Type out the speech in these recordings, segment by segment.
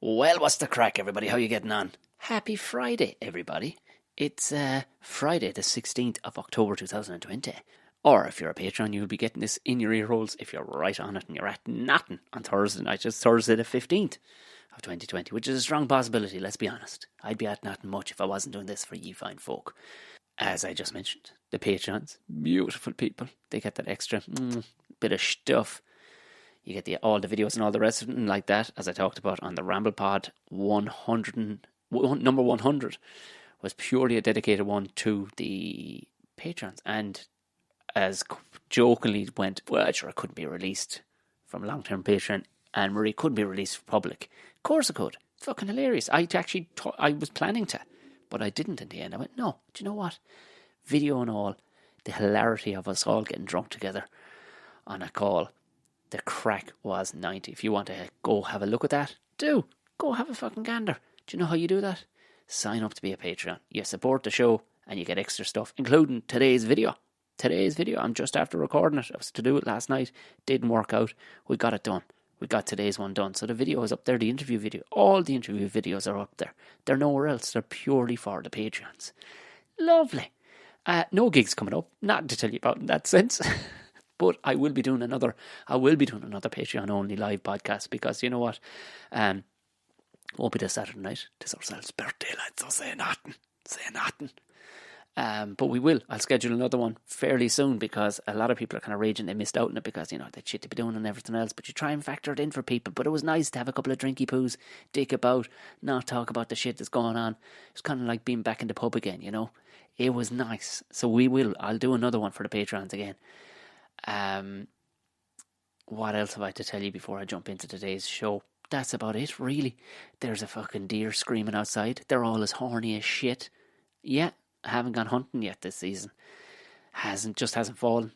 Well, what's the crack, everybody? How you getting on? Happy Friday, everybody. It's Friday the 16th of October 2020. Or if you're a patron, you'll be getting this in your ear holes if you're right on it and you're at nattering on Thursday night. It's Thursday the 15th of 2020, which is a strong possibility, let's be honest. I'd be at nattering much if I wasn't doing this for ye fine folk. As I just mentioned, the patrons, beautiful people. They get that extra bit of stuff. You get all the videos and all the rest of it, and like that, as I talked about on the Ramble Pod, number 100 was purely a dedicated one to the patrons. And as jokingly went, well, sure, it couldn't be released from long-term Patreon, and Marie couldn't be released for public. Of course it could. Fucking hilarious. I was planning to, but I didn't in the end. I went, no, do you know what? Video and all, the hilarity of us all getting drunk together on a call. The crack was 90. If you want to go have a look at that, do. Go have a fucking gander. Do you know how you do that? Sign up to be a Patreon. You support the show and you get extra stuff, including today's video. I'm just after recording it. I was to do it last night. Didn't work out. We got it done. We got today's one done. So the video is up there, the interview video. All the interview videos are up there. They're nowhere else. They're purely for the Patreons. Lovely. No gigs coming up. Not to tell you about in that sense. But I will be doing another Patreon only live podcast because you know what? Won't be this Saturday night. It's ourselves' birthday, lads. So say nothing. But we will. I'll schedule another one fairly soon because a lot of people are kind of raging they missed out on it because, you know, that shit to be doing and everything else. But you try and factor it in for people. But it was nice to have a couple of drinky poos, dick about, not talk about the shit that's going on. It's kind of like being back in the pub again, you know. It was nice. So we will. I'll do another one for the Patrons again. What else have I to tell you before I jump into today's show? That's about it, really. There's a fucking deer screaming outside. They're all as horny as shit. Yeah, I haven't gone hunting yet this season. Hasn't fallen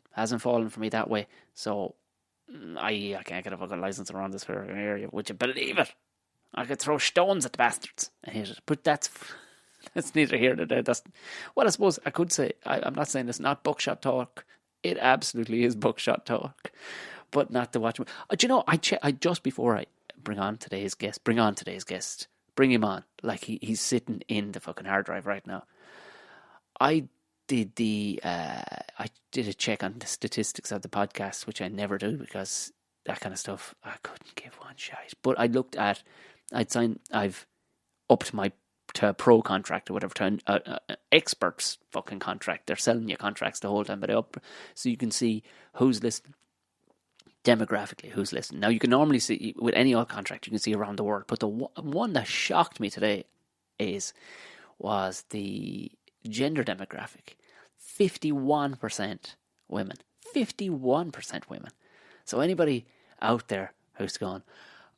for me that way. So I can't get a fucking license around this area. Would you believe it? I could throw stones at the bastards and hit it. But that's neither here nor there. Well, I suppose I could say, I'm not saying it's not buckshot talk. It absolutely is buckshot talk, but not to watch. Do you know? I just before I bring him on, like he's sitting in the fucking hard drive right now. I did a check on the statistics of the podcast, which I never do because that kind of stuff I couldn't give one shite. But I looked at, I've upped my to a pro contract or whatever, to an experts fucking contract. They're selling you contracts the whole time, but so you can see who's listening, demographically who's listening. Now you can normally see with any old contract, you can see around the world, but the one that shocked me today was the gender demographic. 51% women. 51% women. So anybody out there who's going,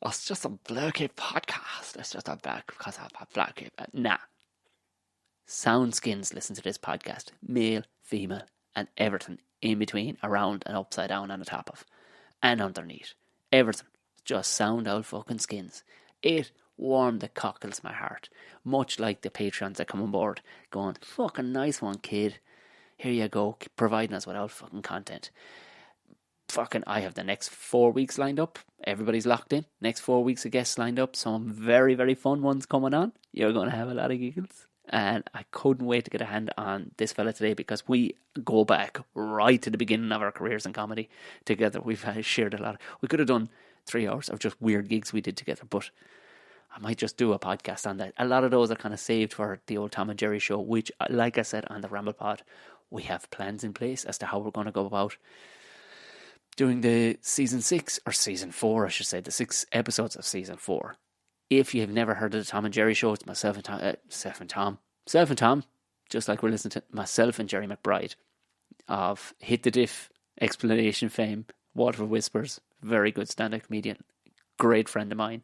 oh, it's just a blokey podcast. It's just a black because I'm a blokey. Nah. Sound skins listen to this podcast. Male, female, and everything in between, around and upside down and on the top of. And underneath. Everything. Just sound old fucking skins. It warmed the cockles of my heart. Much like the Patreons that come on board going, fucking nice one, kid. Here you go. Providing us with old fucking content. Fucking, I have the next 4 weeks lined up. Everybody's locked in. Next 4 weeks of guests lined up. Some very, very fun ones coming on. You're going to have a lot of giggles. And I couldn't wait to get a hand on this fella today because we go back right to the beginning of our careers in comedy together. We've shared a lot. We could have done 3 hours of just weird gigs we did together, but I might just do a podcast on that. A lot of those are kind of saved for the old Tom and Jerry show, which, like I said on the Ramble Pod, we have plans in place as to how we're going to go about doing the season 4, I should say, the 6 episodes of season 4. If you have never heard of the Tom and Jerry show, it's myself and Tom, just like we're listening to myself and Jerry McBride of Hit the Diff, Explanation fame, Waterford Whispers, very good stand-up comedian, great friend of mine.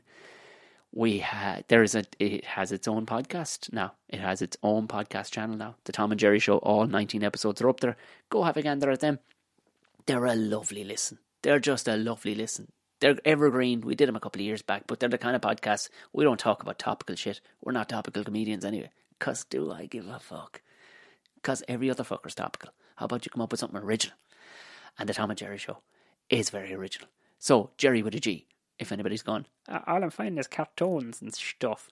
It has its own podcast now. It has its own podcast channel now. The Tom and Jerry show, all 19 episodes are up there. Go have a gander at them. They're a lovely listen. They're just a lovely listen. They're evergreen. We did them a couple of years back, but they're the kind of podcasts, we don't talk about topical shit. We're not topical comedians anyway. Because do I give a fuck? Because every other fucker's topical. How about you come up with something original? And the Tom and Jerry show is very original. So, Jerry with a G. if anybody's gone, all I'm finding is cartoons and stuff.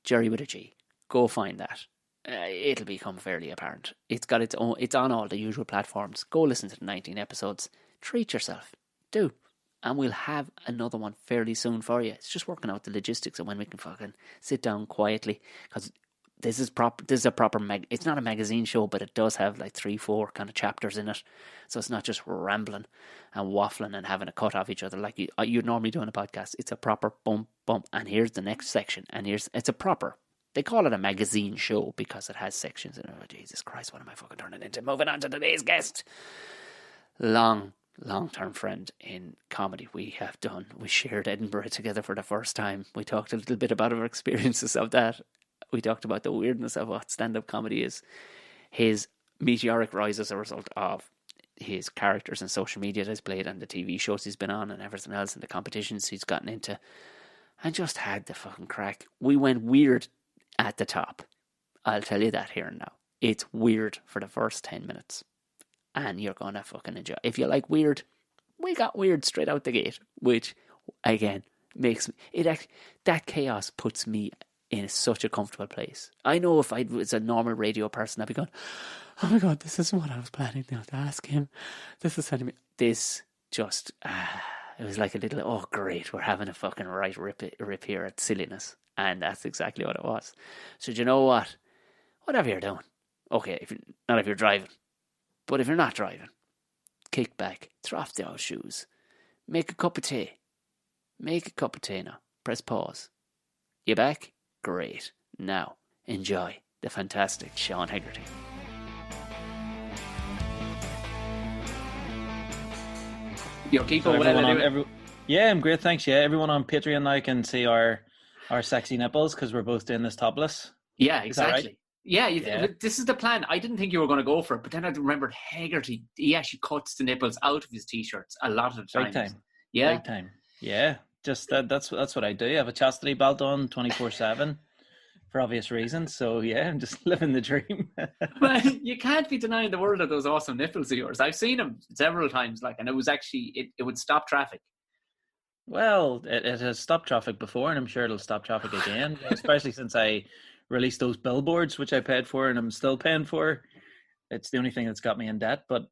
Jerry with a G. Go find that. It'll become fairly apparent. It's got its own. It's on all the usual platforms. Go listen to the 19 episodes. Treat yourself. Do. And we'll have another one fairly soon for you. It's just working out the logistics of when we can fucking sit down quietly. Because this is a proper it's not a magazine show, but it does have like 3-4 kind of chapters in it. So it's not just rambling and waffling and having a cut off each other like you'd normally do on a podcast. It's a proper bump, and here's the next section. And it's a proper, they call it a magazine show because it has sections in it. Oh, Jesus Christ, what am I fucking turning into? Moving on to today's guest. Long-term friend in comedy. We shared Edinburgh together for the first time. We talked a little bit about our experiences of that. We talked about the weirdness of what stand-up comedy is. His meteoric rise as a result of his characters in social media that he's played and the TV shows he's been on and everything else and the competitions he's gotten into, and just had the fucking crack. We went weird at the top. I'll tell you that here and now. It's weird for the first 10 minutes. And you're going to fucking enjoy. If you like weird, we got weird straight out the gate, which, again, makes that chaos puts me in such a comfortable place. I know if I was a normal radio person, I'd be going, oh my God, this isn't what I was planning to ask him. This is sending me. This just, it was like a little, oh great, we're having a fucking right rip here at silliness. And that's exactly what it was. So do you know what? Whatever you're doing, okay, not if you're driving, but if you're not driving, kick back, throw off the old shoes, make a cup of tea. Make a cup of tea now. Press pause. You back? Great. Now, enjoy the fantastic Sean Hegarty. Yo, keep so on. Yeah, I'm great, thanks. Yeah, everyone on Patreon now can see our sexy nipples because we're both doing this topless. Yeah, exactly. Right? Yeah, this is the plan. I didn't think you were going to go for it, but then I remembered Hegarty. He actually cuts the nipples out of his t-shirts a lot of the time. Big time. Yeah. Big time. Yeah. Just that's what I do. I have a chastity belt on 24/7 for obvious reasons. So yeah, I'm just living the dream. Well, you can't be denying the world of those awesome nipples of yours. I've seen them several times, and it was actually it would stop traffic. Well, it has stopped traffic before, and I'm sure it'll stop traffic again, especially since I released those billboards, which I paid for, and I'm still paying for. It's the only thing that's got me in debt. But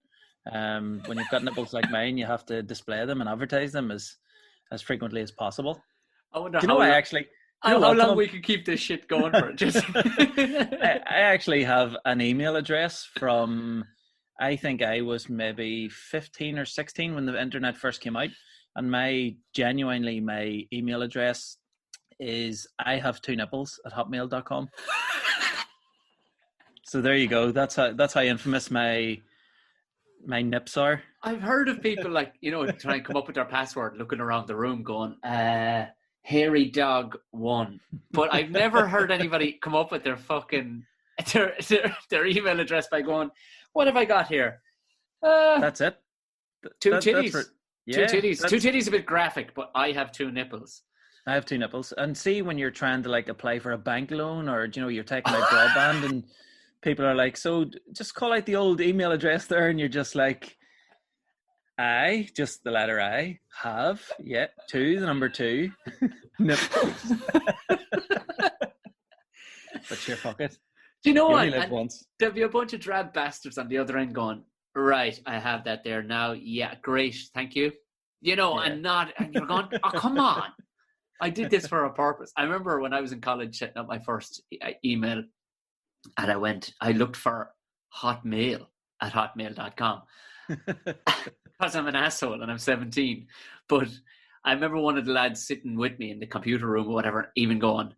when you've got nipples like mine, you have to display them and advertise them as frequently as possible. I wonder how long we can keep this shit going for. I actually have an email address from, I think I was maybe 15 or 16 when the internet first came out, and my email address is IHave2nipples@hotmail.com. So there you go. That's how infamous my nips are. I've heard of people try and come up with their password, looking around the room going, hairy dog 1. But I've never heard anybody come up with their fucking their email address by going, what have I got here? That's it. Two titties. Two titties. Two titties a bit graphic, but I have 2 nipples. I have 2 nipples. And see, when you're trying to apply for a bank loan, or you're taking out broadband, and people are like, so just call out the old email address there, and you're just like, just the letter I, have, 2, the number 2, nipples. But sure, fuck it. Do you know what? There'll be a bunch of drab bastards on the other end going, right, I have that there now. Yeah, great, thank you. And you're going, oh, come on. I did this for a purpose. I remember when I was in college setting up my first email, and I looked for Hotmail at hotmail.com because I'm an asshole and I'm 17. But I remember one of the lads sitting with me in the computer room or whatever, even going,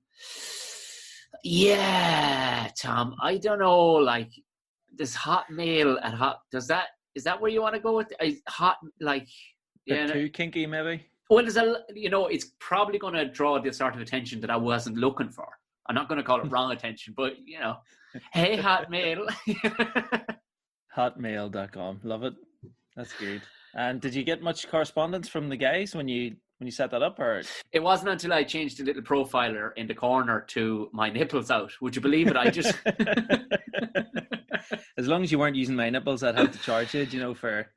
yeah, Tom, I don't know, this Hotmail is that where you want to go with too kinky maybe? Well, it's probably going to draw the sort of attention that I wasn't looking for. I'm not going to call it wrong attention, but hey, Hotmail. Hotmail.com. Love it. That's good. And did you get much correspondence from the guys when you set that up, or? It wasn't until I changed the little profiler in the corner to my nipples out. Would you believe it? I just as long as you weren't using my nipples, I'd have to charge you, for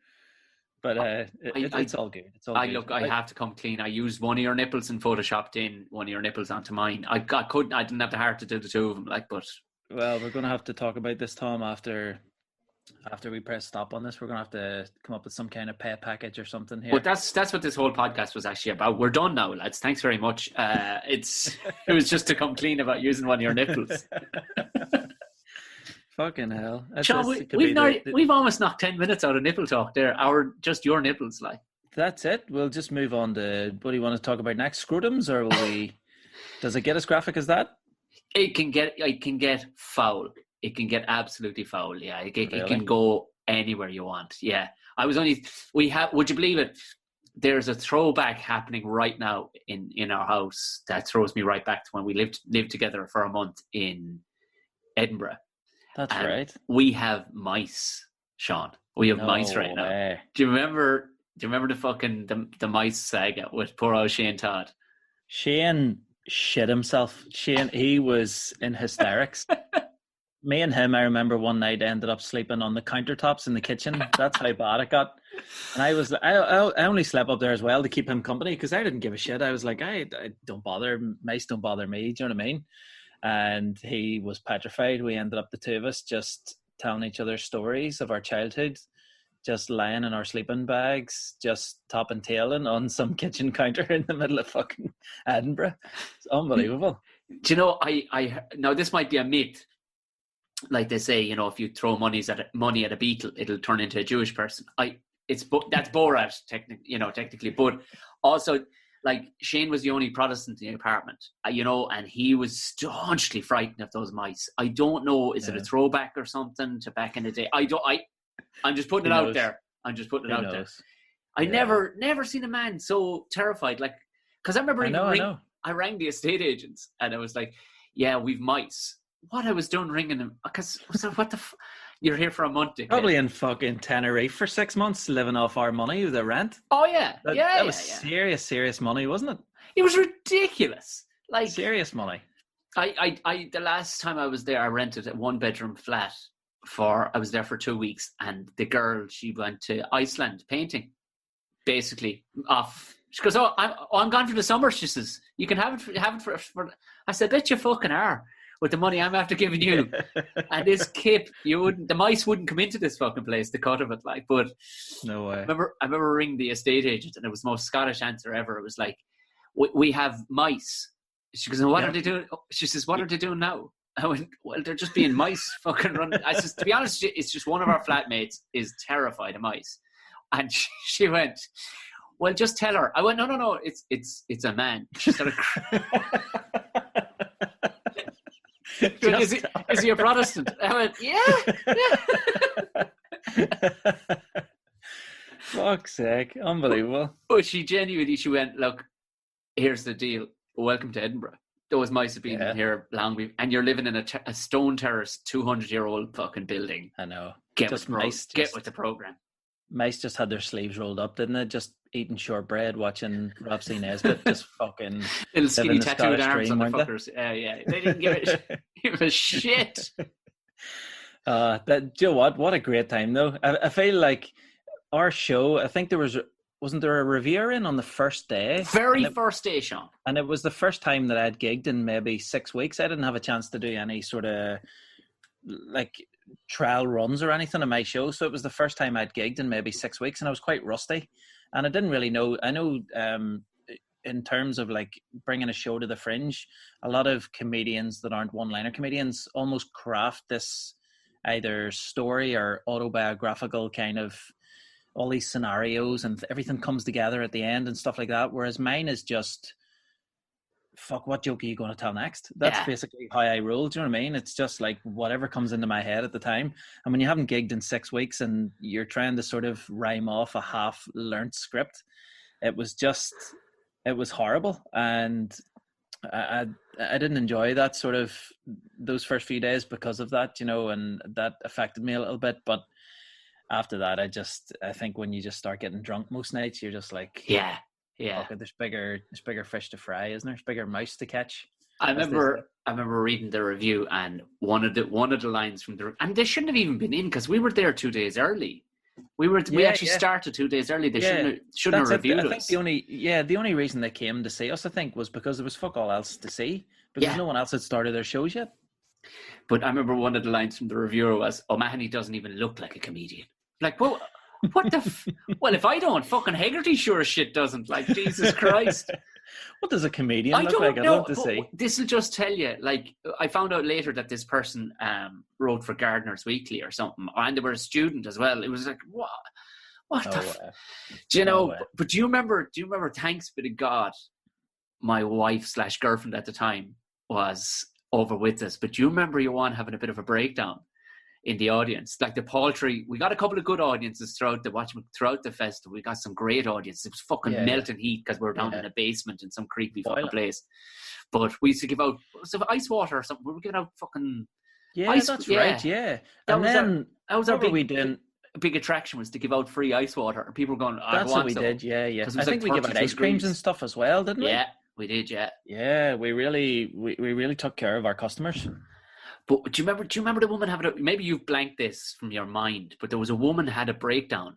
But I it's all good. It's all I good. look, I have to come clean. I used one of your nipples and photoshopped in one of your nipples onto mine. I didn't have the heart to do the two of them, like, but Well, we're going to have to talk about this, Tom, after we press stop on this. We're going to have to come up with some kind of pay package or something here. that's what this whole podcast was actually about. We're done now, lads. Thanks very much. It was just to come clean about using one of your nipples. Fucking hell. Sean, we've almost knocked 10 minutes out of nipple talk there. Just your nipples, like. That's it. We'll just move on to what do you want to talk about next? Scrutums, or will we? Does it get as graphic as that? It can get foul. It can get absolutely foul. Yeah, it Really? can go anywhere you want. Yeah, would you believe it? There's a throwback happening right now in our house that throws me right back to when we lived together for a month in Edinburgh. That's right. We have mice, Sean. We have mice right now. Do you remember the fucking the mice saga with poor old Shane Todd? Shane shit himself. Shane, he was in hysterics. Me and him, I remember one night ended up sleeping on the countertops in the kitchen. That's how bad it got. And I only slept up there as well to keep him company because I didn't give a shit. I was like, I don't bother. Mice don't bother me. Do you know what I mean? And he was petrified. We ended up, the two of us, just telling each other stories of our childhood, just lying in our sleeping bags, just top and tailing on some kitchen counter in the middle of fucking Edinburgh. It's unbelievable. Do you know, now this might be a myth. Like they say, you know, if you throw money at a beetle, it'll turn into a Jewish person. That's Borat, technically, but also, like, Shane was the only Protestant in the apartment, and he was staunchly frightened of those mice. I don't know, is it a throwback or something to back in the day? I'm just putting it out there. I never seen a man so terrified, like, because I remember I rang the estate agents and I was like, yeah, we've mice. What I was doing ringing them, because I was like, what the you're here for a month, dickhead. Probably in fucking Tenerife for 6 months, living off our money, the rent. Oh yeah, that was serious money, wasn't it? It was ridiculous, like serious money. I the last time I was there, I rented a 1-bedroom flat I was there for 2 weeks, and the girl, she went to Iceland painting, basically off. She goes, I'm gone for the summer. She says, you can have it for. I said, bet you fucking are. With the money I'm after giving you. And this kip, the mice wouldn't come into this fucking place, the cut of it, like, but no way. I remember ringing the estate agent, and it was the most Scottish answer ever. It was like, we have mice. She goes, what are they doing? She says, what are they doing now? I went, well, they're just being mice fucking running. I says, to be honest, it's just one of our flatmates is terrified of mice. And she went, well, just tell her. I went, no, it's a man. She started is he a Protestant? I went, yeah. Fuck's sake. Unbelievable. But she went, look, here's the deal. Welcome to Edinburgh. Those mice have been here long, and you're living in a stone terrace, 200-year-old fucking building. I know. Get with the program. Mice just had their sleeves rolled up, didn't they? Just eating shortbread, watching Rob C. Nesbitt, just fucking little skinny tattooed arms on the dream, fuckers. Yeah, they didn't give a shit. Do you know what? What a great time, though. I feel like our show. I think wasn't there a reviewer in on the first day? First day, Sean. And it was the first time that I'd gigged in maybe 6 weeks. I didn't have a chance to do any sort of like trial runs or anything on my show, so it was the first time I'd gigged in maybe 6 weeks, and I was quite rusty, and I didn't really know. I know in terms of like bringing a show to the Fringe, a lot of comedians that aren't one-liner comedians almost craft this either story or autobiographical kind of all these scenarios, and everything comes together at the end and stuff like that, whereas mine is just, fuck, what joke are you going to tell next? That's basically how I roll. Do you know what I mean? It's just like whatever comes into my head at the time. And when you haven't gigged in 6 weeks and you're trying to sort of rhyme off a half-learnt script, it was horrible. And I didn't enjoy that sort of those first few days because of that, and that affected me a little bit. But after that, I think when you just start getting drunk most nights, you're just like, yeah. Okay, there's bigger fish to fry, isn't there? There's bigger mice to catch. I remember reading the review, and one of the lines from and they shouldn't have even been in because we were there 2 days early. We actually started 2 days early. They shouldn't have reviewed us. I think the only reason they came to see us, I think, was because there was fuck all else to see, because no one else had started their shows yet. But I remember one of the lines from the reviewer was, O'Mahony doesn't even look like a comedian. Like, well, what the well, if I don't, fucking Hegarty sure as shit doesn't. Like, Jesus Christ. What does a comedian look like? I'd love to see. This will just tell you, like, I found out later that this person wrote for Gardener's Weekly or something, and they were a student as well. It was like, what the do you know? But do you remember, thanks be to God, my wife / girlfriend at the time was over with us. But do you remember Johan having a bit of a breakdown in the audience? Like the paltry, we got a couple of good audiences throughout the festival. We got some great audiences. It was fucking melting heat because we were down in a basement in some creepy fucking place. But we used to give out ice water or something. We were giving out fucking ice. That's right. Yeah, that was our big attraction, was to give out free ice water. And people were going, that's what we did. Yeah. I think we gave out ice creams and stuff as well, didn't we? Yeah, we did. Yeah, we really took care of our customers. But do you remember the woman having maybe you've blanked this from your mind, but there was a woman had a breakdown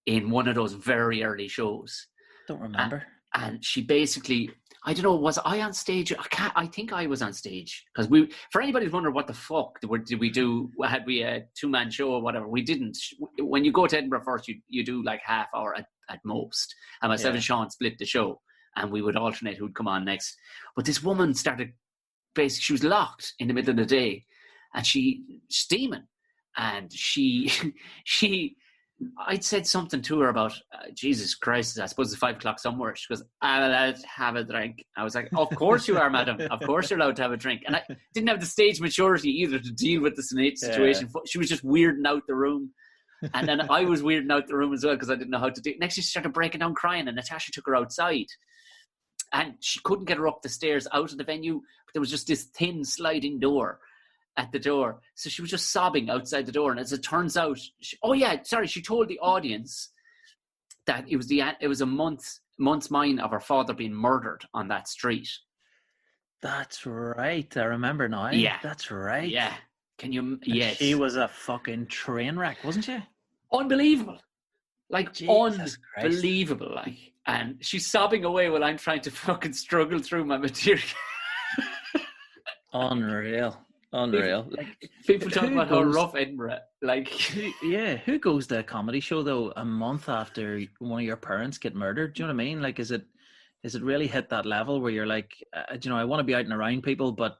in one of those very early shows. Don't remember. And she basically, I don't know, was I on stage? I think I was on stage, because for anybody who's wondering what the fuck did we do? Had we a 2-man show or whatever? We didn't. When you go to Edinburgh first, you do like half hour at most. And myself and Sean split the show, and we would alternate who'd come on next. But this woman started. Basically, she was locked in the middle of the day, and she's steaming, and I'd said something to her about Jesus Christ, I suppose it's 5 o'clock somewhere. She goes, "I'm allowed to have a drink." I was like, "Of course you are, madam. Of course you're allowed to have a drink." And I didn't have the stage maturity either to deal with the situation. Yeah. She was just weirding out the room, and then I was weirding out the room as well because I didn't know how to do it. Next, she started breaking down crying, and Natasha took her outside. And she couldn't get her up the stairs out of the venue, but there was just this thin sliding door at the door. So she was just sobbing outside the door. And as it turns out, she told the audience that it was a month's mine of her father being murdered on that street. That's right. I remember now. Yeah. That's right. Yeah. Yes. She was a fucking train wreck, wasn't she? Unbelievable. Like, Jesus unbelievable. Like. And she's sobbing away while I'm trying to fucking struggle through my material. Unreal. Like, people talk about how rough Edinburgh. Like, who goes to a comedy show though a month after one of your parents get murdered? Do you know what I mean? Like, is it really hit that level where you're like, I want to be out and around people, but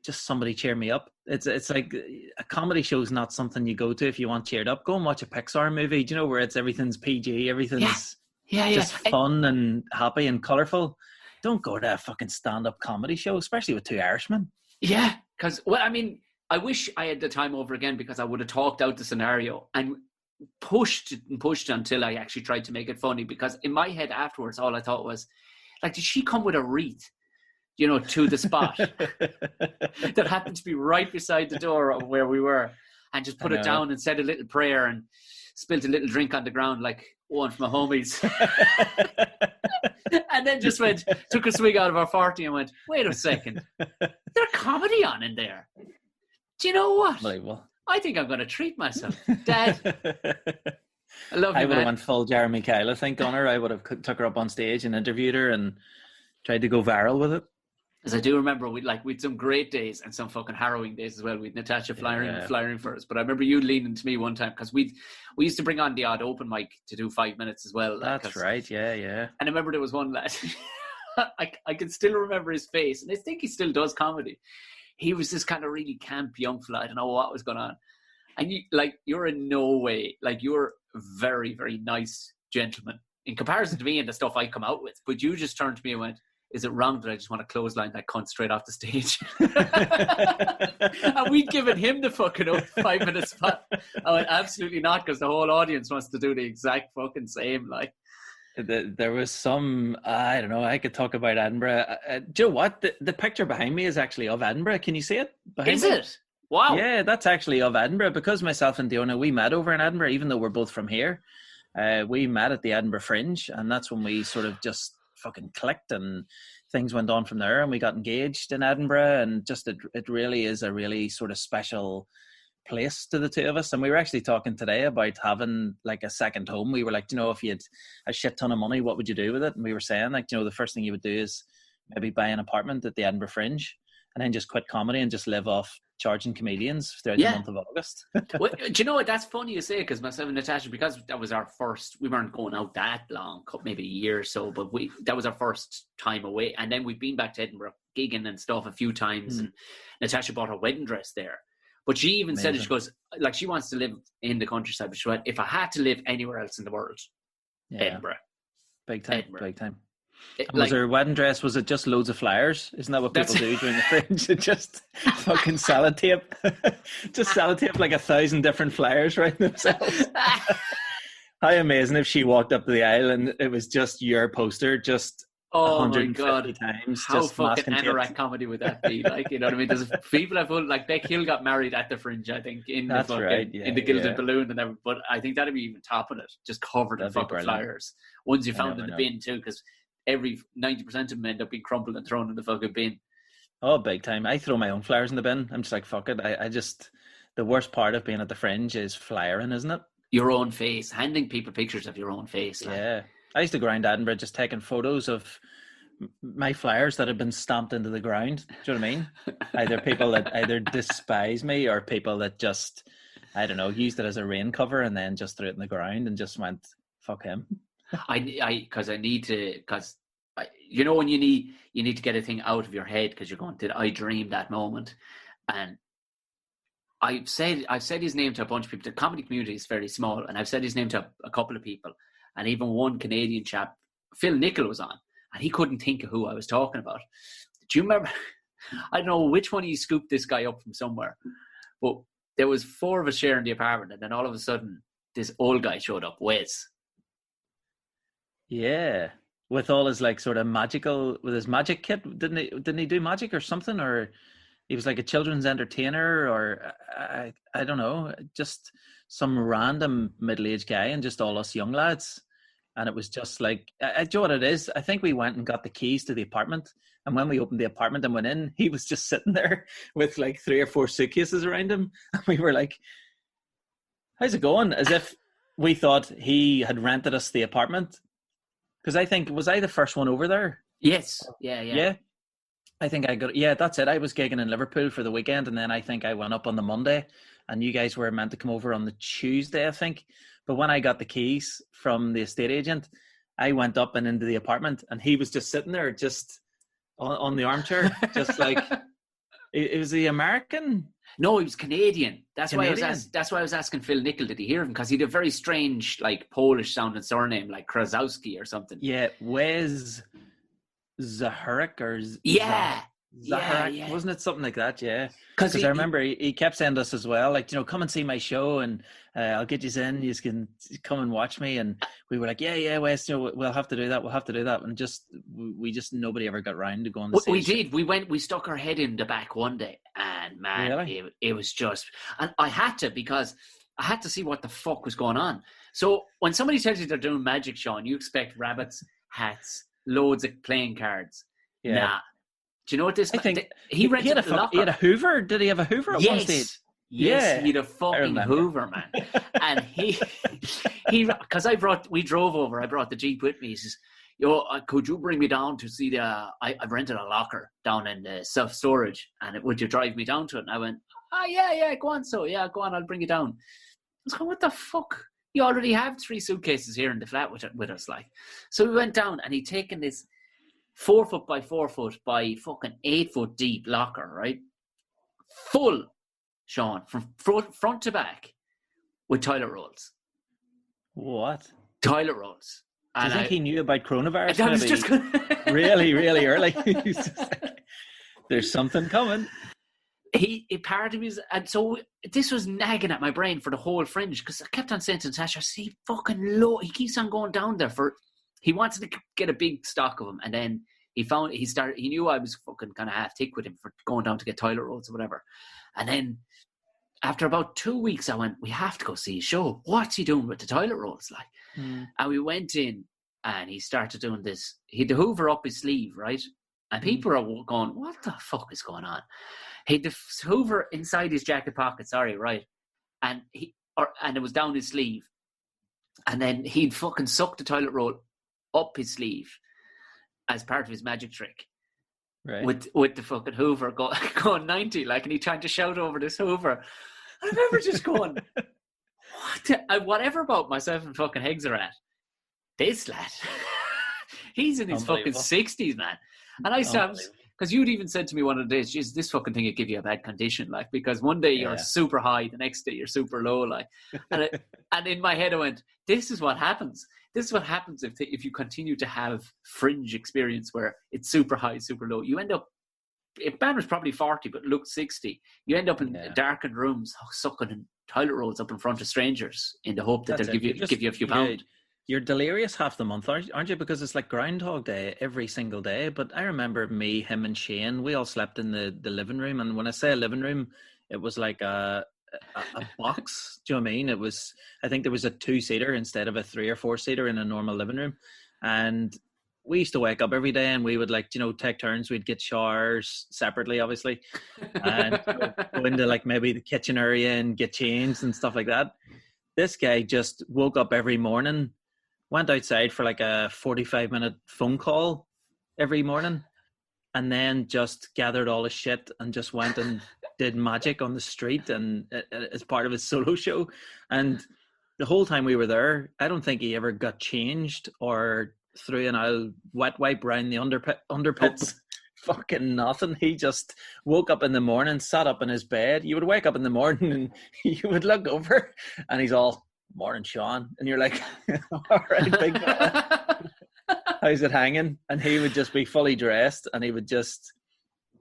just somebody cheer me up. It's like a comedy show is not something you go to if you want cheered up. Go and watch a Pixar movie, where everything's PG, everything's just fun and happy and colourful. Don't go to a fucking stand-up comedy show, especially with 2 Irishmen. Yeah, because, I wish I had the time over again, because I would have talked out the scenario and pushed until I actually tried to make it funny, because in my head afterwards, all I thought was, like, did she come with a wreath? To the spot that happened to be right beside the door of where we were, and just put it down and said a little prayer and spilt a little drink on the ground like one of my homies. And then just took a swig out of our 40 and went, wait a second, there's comedy on in there. Do you know what? Unbelievable. I think I'm going to treat myself. Dad, I love you, I would have went full Jeremy Kyle, I think, on her. I would have took her up on stage and interviewed her and tried to go viral with it. As I do remember, we'd some great days and some fucking harrowing days as well. We'd Natasha flying for us. But I remember you leaning to me one time, because we used to bring on the odd open mic to do 5 minutes as well. That's right, yeah. And I remember there was one lad, I can still remember his face, and I think he still does comedy. He was this kind of really camp young fella. I don't know what was going on. And you're in no way, you're a very, very nice gentleman in comparison to me and the stuff I come out with. But you just turned to me and went, is it wrong that I just want to clothesline that cunt straight off the stage? And we'd given him the fucking 5 minute spot. I went, absolutely not, because the whole audience wants to do the exact fucking same. There was some, I don't know, I could talk about Edinburgh. Do you know what? The picture behind me is actually of Edinburgh. Can you see it? Is it? Wow. Yeah, that's actually of Edinburgh, because myself and Diona, we met over in Edinburgh, even though we're both from here. We met at the Edinburgh Fringe, and that's when we sort of just fucking clicked, and things went on from there, and we got engaged in Edinburgh, and just it really is a really sort of special place to the two of us. And we were actually talking today about having like a second home. We were like, you know, if you had a shit ton of money, what would you do with it? And we were saying, like, you know, the first thing you would do is maybe buy an apartment at the Edinburgh Fringe and then just quit comedy and just live off charging comedians throughout the month of August. Well, do you know what? That's funny you say, because myself and Natasha, because that was our first, we weren't going out that long, maybe a year or so, but that was our first time away. And then we've been back to Edinburgh gigging and stuff a few times. And Natasha bought her wedding dress there. But she even said it, she goes, like, she wants to live in the countryside, but she went, if I had to live anywhere else in the world, Edinburgh. Big time, Edinburgh. Big time. Was her wedding dress, was it just loads of flyers? Isn't that what people do during the Fringe? Just fucking sellotape. Just sellotape like 1,000 different flyers right themselves. How amazing if she walked up the aisle and it was just your poster, just 150 times. How just fucking anorak comedy would that be? Like, you know what I mean? There's people I've heard, like Beck Hill got married at the Fringe, I think, in the fucking, in the Gilded Balloon and everything. But I think that'd be even topping it, just covered in fucking flyers. Ones you found in the bin too, because every 90% of them end up being crumpled and thrown in the fucking bin. Oh, big time. I throw my own flyers in the bin. I'm just like, fuck it. I just, the worst part of being at the Fringe is flyering, isn't it? Your own face, handing people pictures of your own face. Like. Yeah. I used to go around Edinburgh just taking photos of my flyers that had been stamped into the ground. Do you know what I mean? Either people that either despise me or people that just, I don't know, used it as a rain cover and then just threw it in the ground and just went, fuck him. Because I need to, because you know when you need to get a thing out of your head because you're going, did I dream that moment? And I've said his name to a bunch of people. The comedy community is fairly small, and I've said his name to a couple of people, and even one Canadian chap, Phil Nichol, was on, and he couldn't think of who I was talking about. Do you remember? I don't know which one he scooped this guy up from somewhere, but there was 4 of us sharing the apartment, and then all of a sudden, this old guy showed up, Wes. Yeah, with all his like sort of magical, with his magic kit. Didn't he do magic or something? Or he was like a children's entertainer, or I don't know, just some random middle-aged guy and just all us young lads. And it was just like, do you know what it is? I think we went and got the keys to the apartment. And when we opened the apartment and went in, he was just sitting there with like 3 or 4 suitcases around him. And we were like, how's it going? As if we thought he had rented us the apartment. Because I think, was I the first one over there? Yes. Yeah. I think I got, yeah, that's it. I was gigging in Liverpool for the weekend. And then I think I went up on the Monday and you guys were meant to come over on the Tuesday, I think. But when I got the keys from the estate agent, I went up and into the apartment and he was just sitting there, just on the armchair, just like, it was the American. No, he was Canadian. That's why I was asking Phil Nichol, did he hear him? Because he had a very strange, like Polish sounding surname, like Krasowski or something. Yeah, Wes Zaharik or Zaharik, wasn't it something like that? Yeah, because I remember he kept saying to us as well, like, you know, come and see my show and I'll get you in. You can come and watch me. And we were like, yeah, Wes, you know, we'll have to do that. And just nobody ever got round to going. We did. We stuck our head in the back one day, and man, really? it was just. And I had to, because I had to see what the fuck was going on. So when somebody tells you they're doing magic, Sean, you expect rabbits, hats, loads of playing cards. Yeah. Nah. Do you know what this? I think he rented a locker. He had a Hoover. Did he have a Hoover at one stage? Yes, he had a fucking Hoover, man. And he, because we drove over. I brought the Jeep with me. He says, "Yo, could you bring me down to see I've rented a locker down in the self storage, and would you drive me down to it?" And I went, yeah, go on. So yeah, go on. I'll bring you down. I was going, what the fuck? You already have 3 suitcases here in the flat with us, like. So we went down, and he'd taken this 4 foot by 4 foot by fucking 8 foot deep locker, right? Full, Sean, from front to back with toilet rolls. What? Toilet rolls. Do you think he knew about coronavirus? I was just really, really early. He's just like, there's something coming. Part of his, and so this was nagging at my brain for the whole Fringe, because I kept on saying to Natasha, see, fucking low. He keeps on going down there he wanted to get a big stock of them, and then he knew I was fucking kind of half tick with him for going down to get toilet rolls or whatever. And then after about 2 weeks, I went, we have to go see his show. What's he doing with the toilet rolls? Like, and we went in and he started doing this. He had the Hoover up his sleeve, right? And people are going, what the fuck is going on? He had the Hoover inside his jacket pocket, right? and and it was down his sleeve, and then he'd fucking suck the toilet roll up his sleeve as part of his magic trick. Right. With the fucking Hoover going 90, like, and he tried to shout over this Hoover. I remember just going, whatever about myself and fucking Higgs are at, this lad, he's in his fucking 60s, man. And I started, because you'd even said to me one of the days, "Geez, this fucking thing would give you a bad condition," like, because one day you're super high, the next day you're super low, like, and in my head I went, this is what happens. This is what happens if you continue to have fringe experience where it's super high, super low. You end up, if man was probably 40 but looked 60, you end up in darkened rooms sucking in toilet rolls up in front of strangers in the hope that they'll give you a few pounds. You're delirious half the month, aren't you? Because it's like Groundhog Day every single day. But I remember me, him and Shane, we all slept in the living room. And when I say a living room, it was like a box. Do you know what I mean? It was, I think there was a 2-seater instead of a 3 or 4-seater in a normal living room. And we used to wake up every day and we would, like, take turns. We'd get showers separately, obviously, and go into like maybe the kitchen area and get changed and stuff like that. This guy just woke up every morning, went outside for like a 45-minute phone call every morning, and then just gathered all his shit and just went and did magic on the street and as part of his solo show. And the whole time we were there, I don't think he ever got changed or threw an old wet wipe around the underpits. Fucking nothing. He just woke up in the morning, sat up in his bed. You would wake up in the morning and you would look over and he's all, "Morning, Sean." And you're like, "All right, big fella. How's it hanging?" And he would just be fully dressed and he would just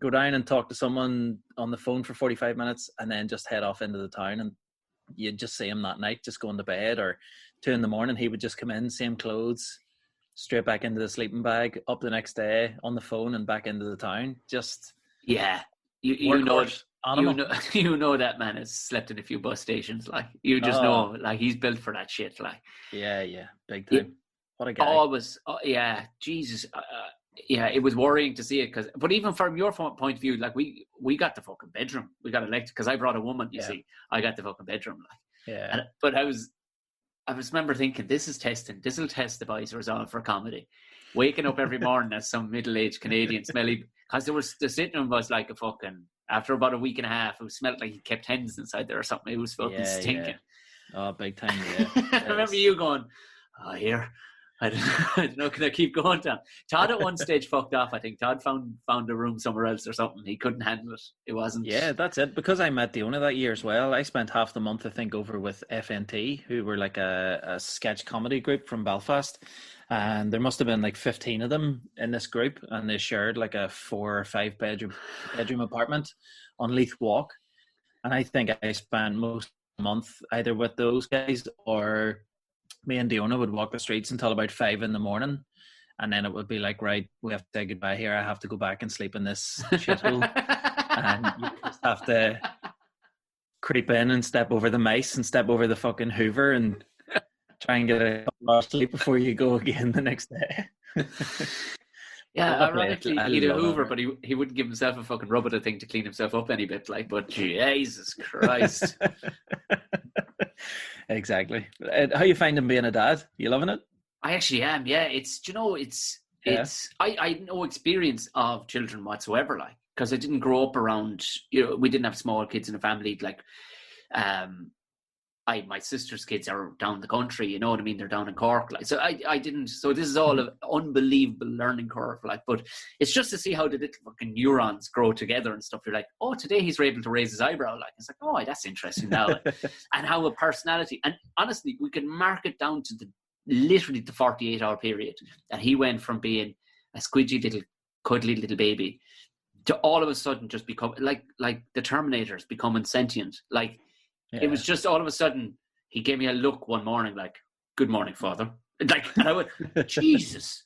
go down and talk to someone on the phone for 45 minutes and then just head off into the town. And you'd just see him that night just going to bed, or 2 a.m. he would just come in, same clothes, straight back into the sleeping bag, up the next day on the phone and back into the town. Just you know that man has slept in a few bus stations, like, you just know, like, he's built for that shit, like. Yeah, big time. What a guy. Jesus. It was worrying to see it, but even from your point of view, like, we got the fucking bedroom, we got elected because I brought a woman. You see, I got the fucking bedroom, like. But I remember thinking, this will test the boys' resolve for comedy. Waking up every morning as some middle-aged Canadian smelly, because the sitting room was like a fucking, after about a week and a half, it smelled like he kept hens inside there or something. It was fucking stinking. Oh, big time, I remember you going, here, I don't know, can I keep going down? Todd at one stage fucked off. I think Todd found a room somewhere else or something. He couldn't handle it. It wasn't. Yeah, that's it. Because I met Diona that year as well, I spent half the month, I think, over with FNT, who were like a sketch comedy group from Belfast. And there must have been like 15 of them in this group, and they shared like a 4 or 5 bedroom apartment on Leith Walk. And I think I spent most of the month either with those guys, or me and Diona would walk the streets until about 5 a.m, and then it would be like, right, we have to say goodbye here. I have to go back and sleep in this shithole. And you just have to creep in and step over the mice and step over the fucking Hoover and try and get a couple hours sleep before you go again the next day. Ironically, he'd a Hoover, but he wouldn't give himself a fucking rub of the thing to clean himself up any bit, like. But Jesus Christ. Exactly. How you finding being a dad? You loving it? I actually am. Yeah, I no experience of children whatsoever, like, because I didn't grow up around. We didn't have small kids in the family. Like, my sister's kids are down the country. You know what I mean? They're down in Cork. Like, so I didn't. So this is all an unbelievable learning curve. Like, but it's just to see how the little fucking neurons grow together and stuff. You're like, oh, today he's able to raise his eyebrow. Like, it's like, oh, that's interesting now. And how a personality. And honestly, we can mark it down to literally the 48-hour period that he went from being a squidgy little, cuddly little baby to all of a sudden just become like the Terminators becoming sentient. Like. Yeah. It was just all of a sudden, he gave me a look one morning, like, "Good morning, father." Like, and I went, Jesus.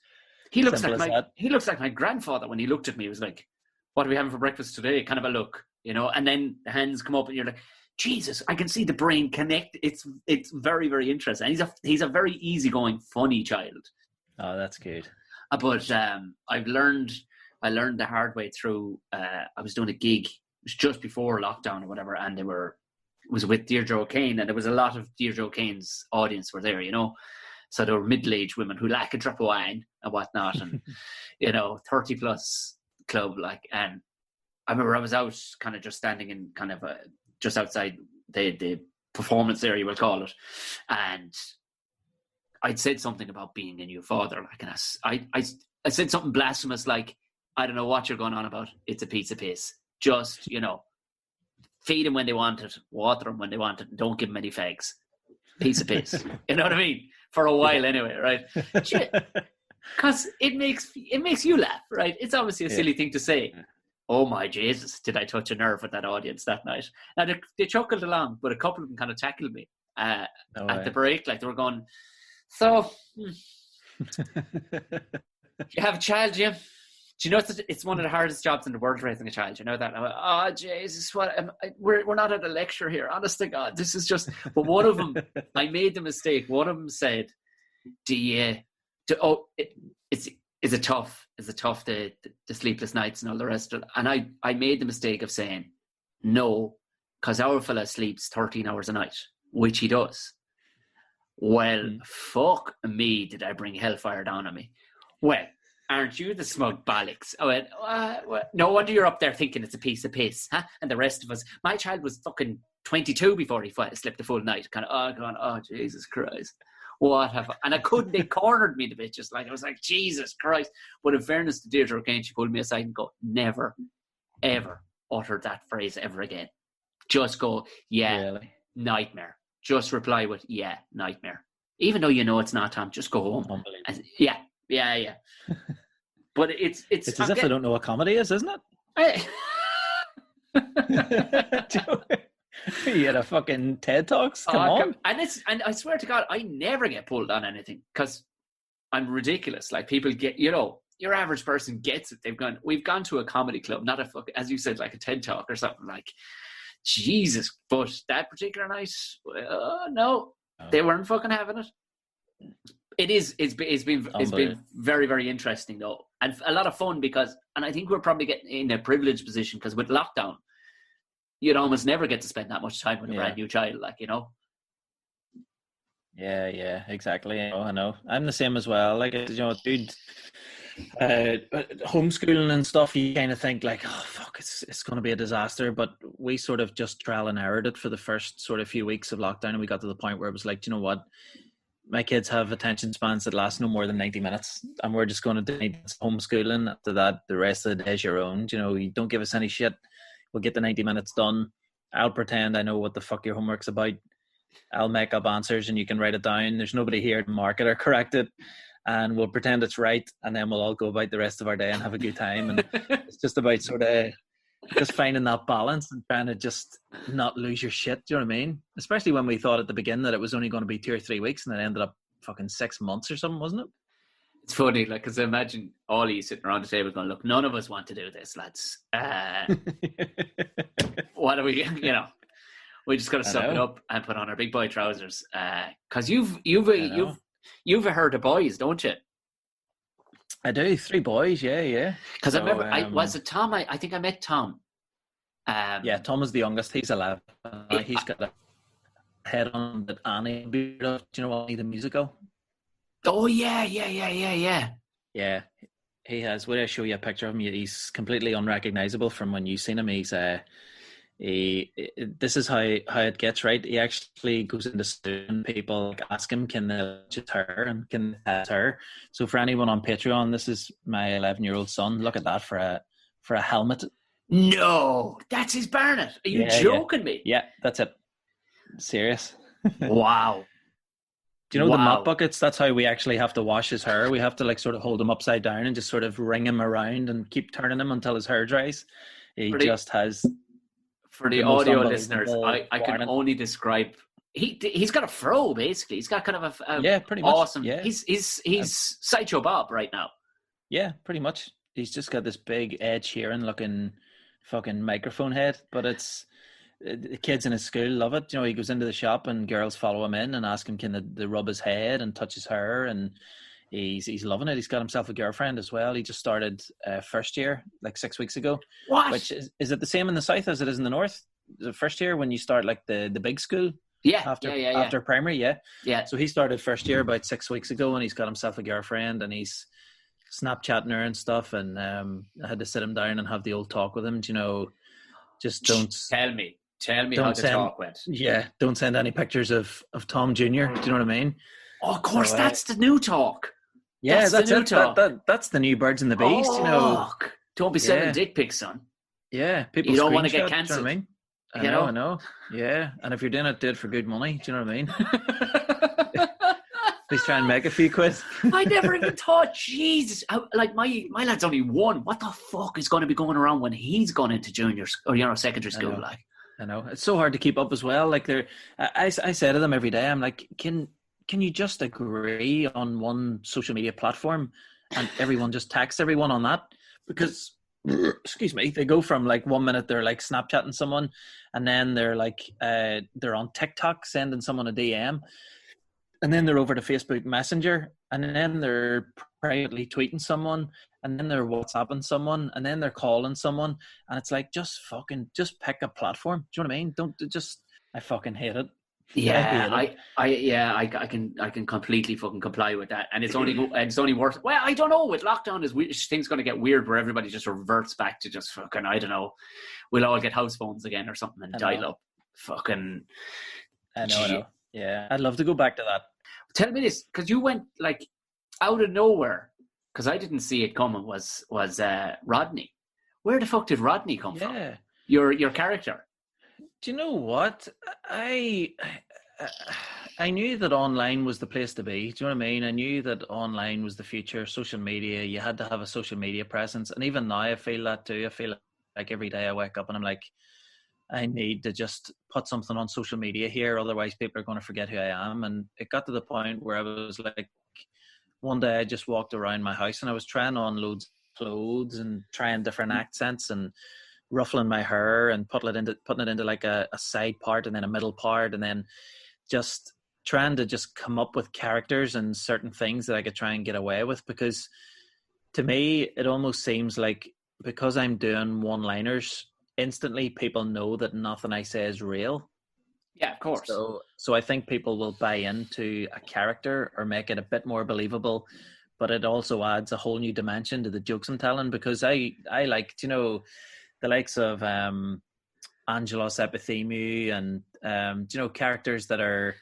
He looks like my grandfather when he looked at me. He was like, "What are we having for breakfast today?" Kind of a look, And then the hands come up, and you're like, Jesus, I can see the brain connect. It's very, very interesting. And he's a very easygoing, funny child. Oh, that's good. But I learned the hard way through. I was doing a gig. It was just before lockdown or whatever, and they were was with Deirdre O'Kane, and there was a lot of Deirdre O'Kane's audience were there, you know. So there were middle-aged women who like a drop of wine and whatnot, and 30-plus club, like. And I remember I was out, kind of just standing in kind of just outside the performance area, we'll call it, and I'd said something about being a new father, like, and I said something blasphemous, like, I don't know what you're going on about. It's a piece of piss. Just, feed them when they want it, water them when they want it, and don't give them any fags. Piece of piss. You know what I mean? For a while anyway, right? Because it makes you laugh, right? It's obviously a silly thing to say. Oh my Jesus, did I touch a nerve with that audience that night? Now they chuckled along, but a couple of them kind of tackled me at the break, like they were going, so you have a child, Jim? Do you know it's one of the hardest jobs in the world, raising a child? You know that? I went, oh Jesus, we're not at a lecture here. Honest to God, this is just. But one of them, I made the mistake. One of them said, is it tough? Is it tough, the sleepless nights and all the rest of it? And I made the mistake of saying no, because our fella sleeps 13 hours a night, which he does. Well, fuck me, did I bring hellfire down on me? Well, aren't you the smug bollocks? I went, no wonder you're up there thinking it's a piece of piss, huh? And the rest of us, my child was fucking 22 before he slept a full night. Kind of, oh, Jesus Christ. What have I? And I couldn't, they cornered me the bitches. Like, I was like, Jesus Christ. But in fairness to Deirdre O'Kane, she pulled me aside and go, never, ever utter that phrase ever again. Just go, really? Nightmare. Just reply with, yeah, nightmare. Even though you know it's not, Tom, just go home. And, yeah. But it's as if they don't know what comedy is, isn't it? You had a fucking TED Talks. Come on. And I swear to God, I never get pulled on anything because I'm ridiculous. Like, people get, your average person gets it. We've gone to a comedy club, not a fucking, as you said, like a TED Talk or something. Like, Jesus. But that particular night, no, they weren't fucking having it. It's been very, very interesting though, and a lot of fun and I think we're probably getting in a privileged position because with lockdown, you'd almost never get to spend that much time with a brand new child, like, Yeah, exactly. I know. I'm the same as well. Like, dude, homeschooling and stuff, you kind of think like, oh fuck, it's going to be a disaster. But we sort of just trial and errored it for the first sort of few weeks of lockdown, and we got to the point where it was like, you know what? My kids have attention spans that last no more than 90 minutes, and we're just going to do homeschooling. After that, the rest of the day is your own. You don't give us any shit. We'll get the 90 minutes done. I'll pretend I know what the fuck your homework's about. I'll make up answers and you can write it down. There's nobody here to mark it or correct it. And we'll pretend it's right, and then we'll all go about the rest of our day and have a good time. And it's just about sort of just finding that balance and trying to just not lose your shit. Do you know what I mean? Especially when we thought at the beginning that it was only going to be 2 or 3 weeks, and it ended up fucking 6 months or something, wasn't it? It's funny, like, because I imagine all of you sitting around the table going, look, none of us want to do this, lads. What are we, we just got to suck it up and put on our big boy trousers. Because you've a herd of boys, don't you? I do. 3 boys, yeah. Because I remember, was it Tom? I think I met Tom. Yeah, Tom is the youngest. He's 11. He's got a head on that Annie beard. Do you know Annie the musical? Oh, yeah. Yeah, he has. Will I show you a picture of him? He's completely unrecognizable from when you've seen him. This is how it gets, right? He actually goes into student and people ask him, can they just her and can they touch her? So for anyone on Patreon, this is my 11-year-old son. Look at that for a helmet. No, that's his Barnett. Are you joking me? Yeah, that's it. Serious. Wow. Do you know the mop buckets? That's how we actually have to wash his hair. We have to like sort of hold him upside down and just sort of wring him around and keep turning him until his hair dries. Just has... For the audio listeners, I can only describe. He's got a fro basically. He's got kind of a pretty much awesome. Yeah. He's Sideshow Bob right now. Yeah, pretty much. He's just got this big Ed Sheeran looking fucking microphone head. But the kids in his school love it. He goes into the shop and girls follow him in and ask him can they rub his head and touch his hair, and he's loving it. He's got himself a girlfriend as well. He just started first year like 6 weeks ago. What? Which is it the same in the south as it is in the north? the first year when you start like the big school after primary, yeah. So he started first year about 6 weeks ago, and he's got himself a girlfriend, and he's Snapchatting her and stuff, and I had to sit him down and have the old talk with him. You know, just don't tell me don't how the send, talk went. Yeah, don't send any pictures of Tom Jr. Do you know what I mean? Oh, of course, so, that's the new talk. Yeah, that's the new talk. That's the new birds and the bees. You know, don't be sending dick pics, son. Yeah, people. You don't want to get cancelled. You know what I mean? I know. Yeah, and if you're doing it, do it for good money. Do you know what I mean? Please try and make a few quid. I never even thought, Jesus, like my lad's only one. What the fuck is going to be going around when he's gone into junior or secondary school? Like, I know it's so hard to keep up as well. Like, I say to them every day, I'm like, can you just agree on one social media platform and everyone just text everyone on that? Because, excuse me, they go from like 1 minute they're like Snapchatting someone, and then they're like they're on TikTok sending someone a DM. And then they're over to Facebook Messenger, and then they're privately tweeting someone, and then they're WhatsApping someone, and then they're calling someone, and it's like, just pick a platform. Do you know what I mean? I fucking hate it. Yeah, I can completely fucking comply with that, and it's only worse. Well, I don't know. With lockdown, things going to get weird where everybody just reverts back to just fucking, I don't know. We'll all get house phones again or something and dial up. Fucking. I know. Yeah, I'd love to go back to that. Tell me this, because you went like out of nowhere, because I didn't see it coming. Was Rodney? Where the fuck did Rodney come from? Your character. Do you know what? I knew that online was the place to be. Do you know what I mean? I knew that online was the future. Social media, you had to have a social media presence, and even now I feel that too. I feel like every day I wake up and I'm like, I need to just put something on social media here, otherwise people are going to forget who I am. And it got to the point where I was like, one day I just walked around my house and I was trying on loads of clothes and trying different accents and ruffling my hair and putting it into like a side part and then a middle part, and then just trying to just come up with characters and certain things that I could try and get away with. Because to me, it almost seems like, because I'm doing one-liners, instantly people know that nothing I say is real. Yeah, of course. So I think people will buy into a character or make it a bit more believable, but it also adds a whole new dimension to the jokes I'm telling, because I like, you know, the likes of Angelos Epithemiou and you know, characters that are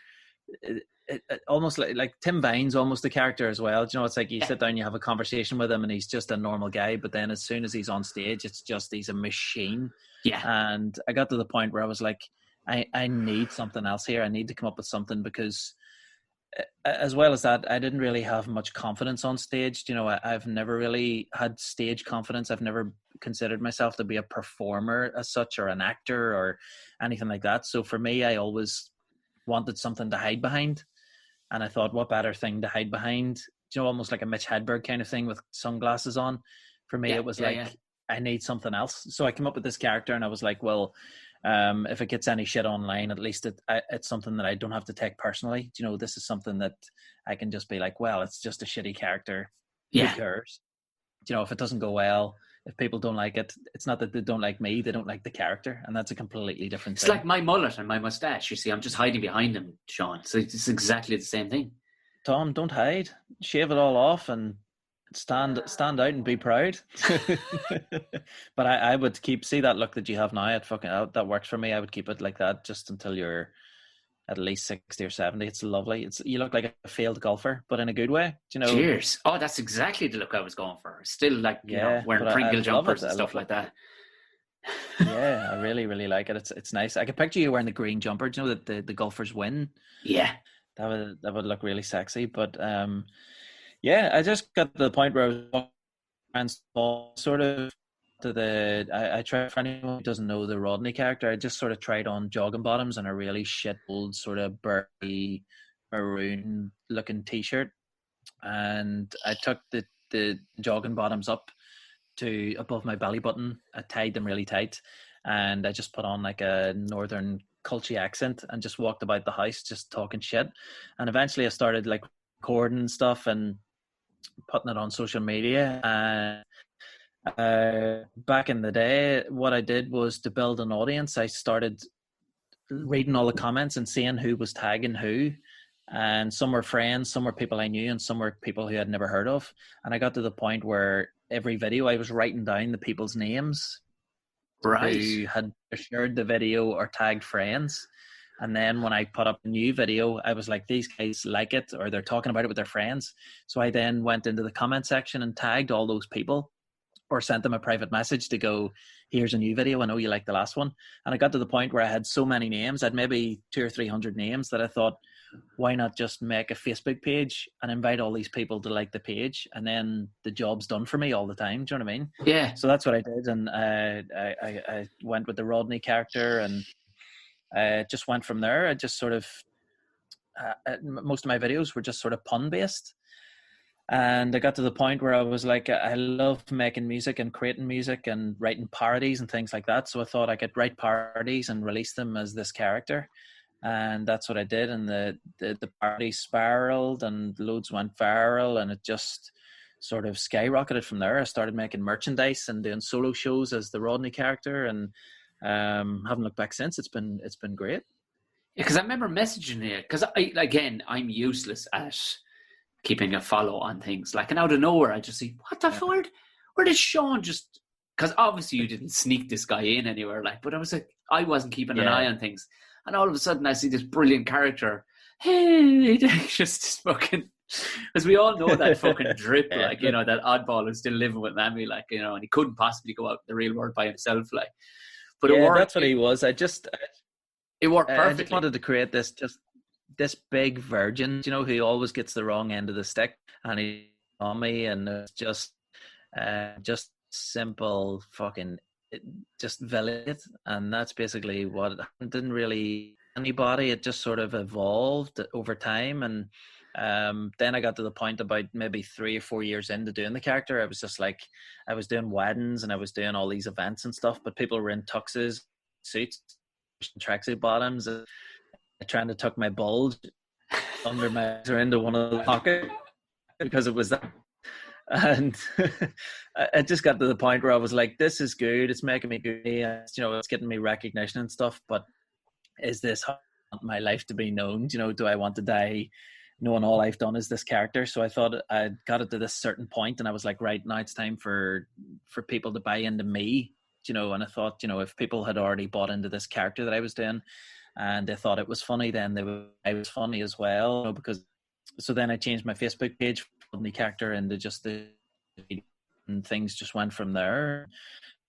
almost like Tim Vine's almost a character as well. You know, it's like you sit down, you have a conversation with him, and he's just a normal guy. But then as soon as he's on stage, it's just he's a machine. Yeah. And I got to the point where I was like, I need something else here. I need to come up with something, because as well as that, I didn't really have much confidence on stage. You know, I've never really had stage confidence. I've never considered myself to be a performer as such, or an actor or anything like that. So for me, I always wanted something to hide behind. And I thought, what better thing to hide behind? You know, almost like a Mitch Hedberg kind of thing with sunglasses on. For me, it was I need something else. So I came up with this character, and I was like, well, if it gets any shit online, at least it's something that I don't have to take personally. You know, this is something that I can just be like, well, it's just a shitty character. Yeah. Who cares? You know, if it doesn't go well, if people don't like it, it's not that they don't like me, they don't like the character. And that's a completely different thing. It's like my mullet and my mustache. You see, I'm just hiding behind him, Sean. So it's exactly the same thing. Tom, don't hide. Shave it all off and stand out and be proud. But I would see that look that you have now. That works for me. I would keep it like that just until you're at least 60 or 70. It's lovely. You look like a failed golfer, but in a good way. You know. Cheers. Oh, that's exactly the look I was going for. Still like, you know, wearing Pringle jumpers and stuff like that. Yeah, I really, really like it. It's nice. I could picture you wearing the green jumper. Do you know that the golfers win? Yeah. That would look really sexy. But yeah, I just got to the point where I was sort of I tried, for anyone who doesn't know the Rodney character, I just sort of tried on jogging bottoms and a really shit old sort of burly maroon looking t-shirt, and I took the jogging bottoms up to above my belly button. I tied them really tight, and I just put on like a northern culture accent and just walked about the house just talking shit. And eventually I started like recording stuff and putting it on social media, and Back in the day, what I did was to build an audience. I started reading all the comments and seeing who was tagging who. And some were friends, some were people I knew, and some were people who I'd never heard of. And I got to the point where every video I was writing down the people's names who had shared the video or tagged friends. And then when I put up a new video, I was like, these guys like it, or they're talking about it with their friends. So I then went into the comment section and tagged all those people, or sent them a private message to go, here's a new video, I know you like the last one. And I got to the point where I had so many names, I'd maybe 200 or 300 names, that I thought, why not just make a Facebook page and invite all these people to like the page, and then the job's done for me all the time. Do you know what I mean? Yeah. So that's what I did, and I went with the Rodney character, and just went from there. I just sort of most of my videos were just sort of pun based, and I got to the point where I was like, I love making music and creating music and writing parodies and things like that. So I thought I could write parodies and release them as this character. And that's what I did, and the party spiraled and loads went viral, and it just sort of skyrocketed from there. I started making merchandise and doing solo shows as the Rodney character, and haven't looked back since. It's been great. Yeah, because I remember messaging you, because I'm useless at keeping a follow on things. Like, and out of nowhere, I just see, what the fuck? Where did Sean just? Because obviously you didn't sneak this guy in anywhere, like. But I was like, I wasn't keeping an eye on things. And all of a sudden, I see this brilliant character. Hey, just fucking, because we all know that fucking drip, like, you know, that oddball who's still living with Mammy, like, you know, and he couldn't possibly go out in the real world by himself, like. But it worked. That's what he was. It worked perfectly. I just wanted to create this big virgin, you know, who always gets the wrong end of the stick, and he's on me, and it's just simple fucking. Just valid, and that's basically what it didn't really anybody. It just sort of evolved over time, and then I got to the point about maybe 3 or 4 years into doing the character. I was just like, I was doing weddings and I was doing all these events and stuff, but people were in tuxes, suits, tracksuit bottoms, and trying to tuck my bulge under my or into one of the pockets because it was that. And I just got to the point where I was like, this is good, it's making me good, you know, it's getting me recognition and stuff, but is this how I want my life to be known? You know, do I want to die knowing all I've done is this character? So I thought I'd got it to this certain point, and I was like, right, now it's time for people to buy into me, you know. And I thought, you know, if people had already bought into this character that I was doing and they thought it was funny, then I was funny as well, you know, because so then I changed my Facebook page from the character into just and things just went from there.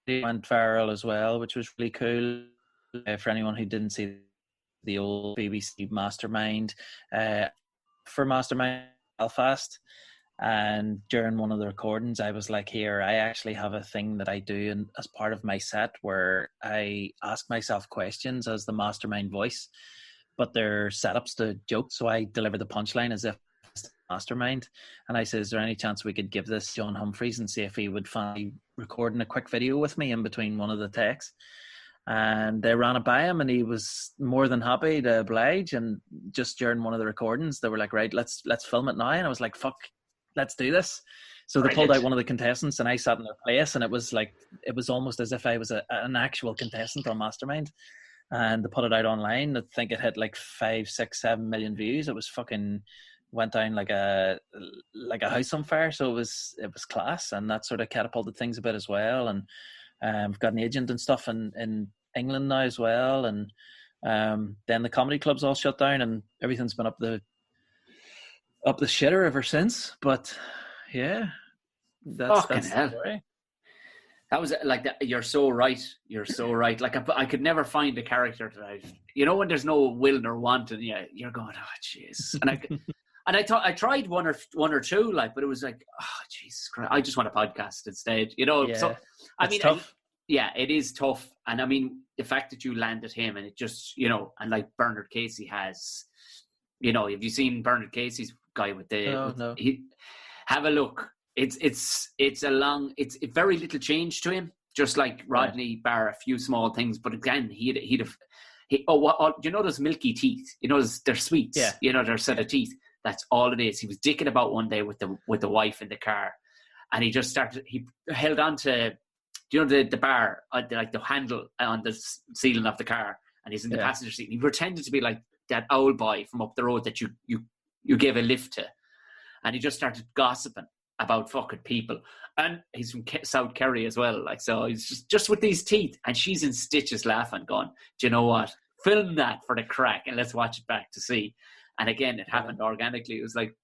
They went viral as well, which was really cool. For anyone who didn't see the old BBC Mastermind, for Mastermind Belfast, and during one of the recordings, I was like, here, I actually have a thing that I do as part of my set where I ask myself questions as the Mastermind voice, but they're setups to jokes. So I deliver the punchline as if it's the Mastermind. And I said, is there any chance we could give this John Humphreys and see if he would find recording a quick video with me in between one of the takes? And they ran it by him, and he was more than happy to oblige. And just during one of the recordings, they were like, right, let's film it now. And I was like, fuck, let's do this. So they pulled out one of the contestants, and I sat in their place, and it was almost as if I was an actual contestant on Mastermind. And they put it out online. I think it hit like 5, 6, 7 million views. It was fucking went down like a house on fire. So it was class, and that sort of catapulted things a bit as well. And I've got an agent and stuff in England now as well. And then the comedy clubs all shut down, and everything's been up the shitter ever since. But yeah, that's the story. That was like that. You're so right. Like I could never find a character that when there's no will nor want, and you're going, oh jeez. And I tried one or two, like, but it was like, oh Jesus Christ, I just want a podcast instead. Yeah, so I mean, tough. It is tough. And I mean, the fact that you landed him, and it just, and like Bernard Casey has, have you seen Bernard Casey's guy with the? No. Have a look. It's very little change to him, just like Rodney, bar a few small things. But again, those milky teeth, they're sweets, their set of teeth. That's all it is. He was dicking about one day with the wife in the car, and he held on to, the bar, like the handle on the ceiling of the car, and he's in the passenger seat. And he pretended to be like that old boy from up the road that you gave a lift to, and he just started gossiping about fucking people. And he's from South Kerry as well, like, so he's just with these teeth, and she's in stitches laughing, going, do you know what? Film that for the crack and let's watch it back to see. And again, it happened organically. It was like,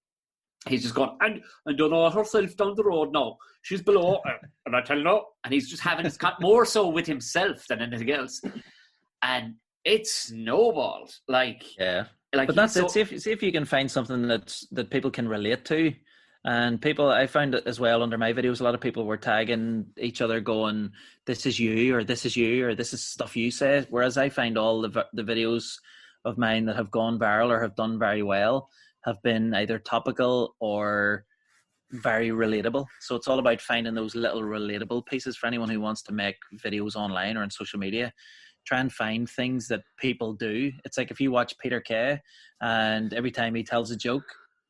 he's just gone, and don't know herself down the road now. She's below, and I tell you no. And he's just having his more so with himself than anything else. And it snowballed. Like, but that's it. See if you can find something that people can relate to. And people, I found it as well under my videos, a lot of people were tagging each other going, this is you, or this is you, or this is stuff you say. Whereas I find all the videos of mine that have gone viral or have done very well have been either topical or very relatable. So it's all about finding those little relatable pieces for anyone who wants to make videos online or on social media. Try and find things that people do. It's like if you watch Peter Kay and every time he tells a joke,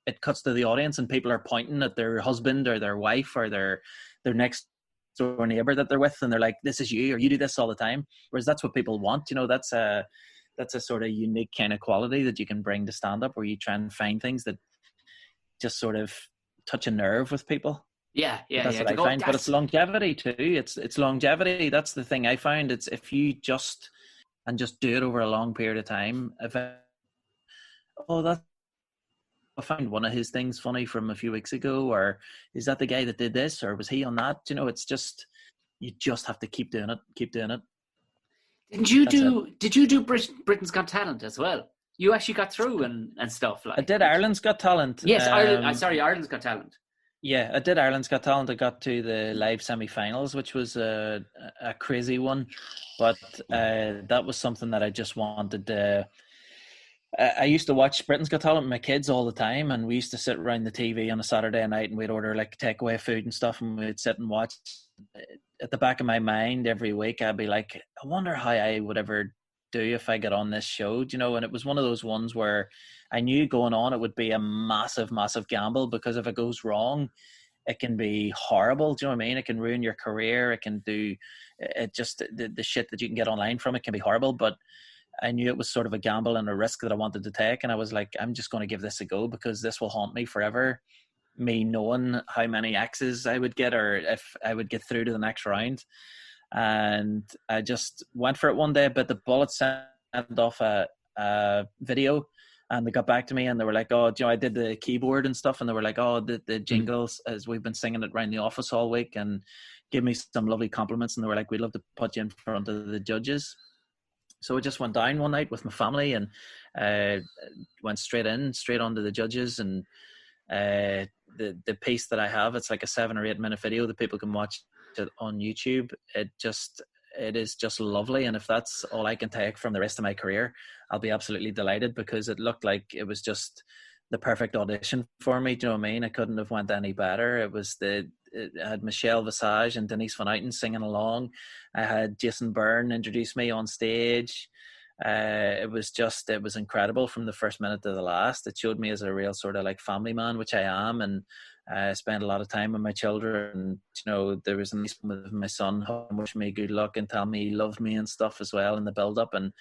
it cuts to the audience and people are pointing at their husband or their wife or their next door neighbor that they're with, and they're like, this is you, or you do this all the time. Whereas that's what people want. That's a sort of unique kind of quality that you can bring to stand up, where you try and find things that just sort of touch a nerve with people. That's what I find. But it's longevity too. It's longevity. That's the thing I find. It's if you just do it over a long period of time. I found one of his things funny from a few weeks ago, or is that the guy that did this, or was he on that? It's just, you just have to keep doing it. Did you do Britain's Got Talent as well? You actually got through and stuff like. I did Ireland's Got Talent. Yes, Ireland's Got Talent. Yeah, I did Ireland's Got Talent. I got to the live semi-finals, which was a crazy one, but that was something that I just wanted to. I used to watch Britain's Got Talent with my kids all the time, and we used to sit around the TV on a Saturday night and we'd order like takeaway food and stuff, and we'd sit and watch. At the back of my mind every week, I'd be like, I wonder how I would ever do if I get on this show, and it was one of those ones where I knew going on it would be a massive, massive gamble, because if it goes wrong, it can be horrible. Do you know what I mean? It can ruin your career. It can do it. Just the shit that you can get online from it can be horrible, but I knew it was sort of a gamble and a risk that I wanted to take. And I was like, I'm just going to give this a go, because this will haunt me forever. Me knowing how many X's I would get, or if I would get through to the next round. And I just went for it one day, but the bullet sent off a video, and they got back to me and they were like, oh, I did the keyboard and stuff. And they were like, oh, the jingles, as we've been singing it around the office all week, and give me some lovely compliments. And they were like, we'd love to put you in front of the judges. So I just went down one night with my family and went straight onto the judges. And the piece that I have, it's like a 7 or 8 minute video that people can watch it on YouTube. It is just lovely. And if that's all I can take from the rest of my career, I'll be absolutely delighted, because it looked like it was just the perfect audition for me. Do you know what I mean? I couldn't have went any better. It had Michelle Visage and Denise Van Outen singing along. I had Jason Byrne introduce me on stage. It was incredible from the first minute to the last. It showed me as a real sort of like family man, which I am, and I spend a lot of time with my children. And, there was a nice one with my son wishing me good luck and tell me he loved me and stuff as well in the build up. And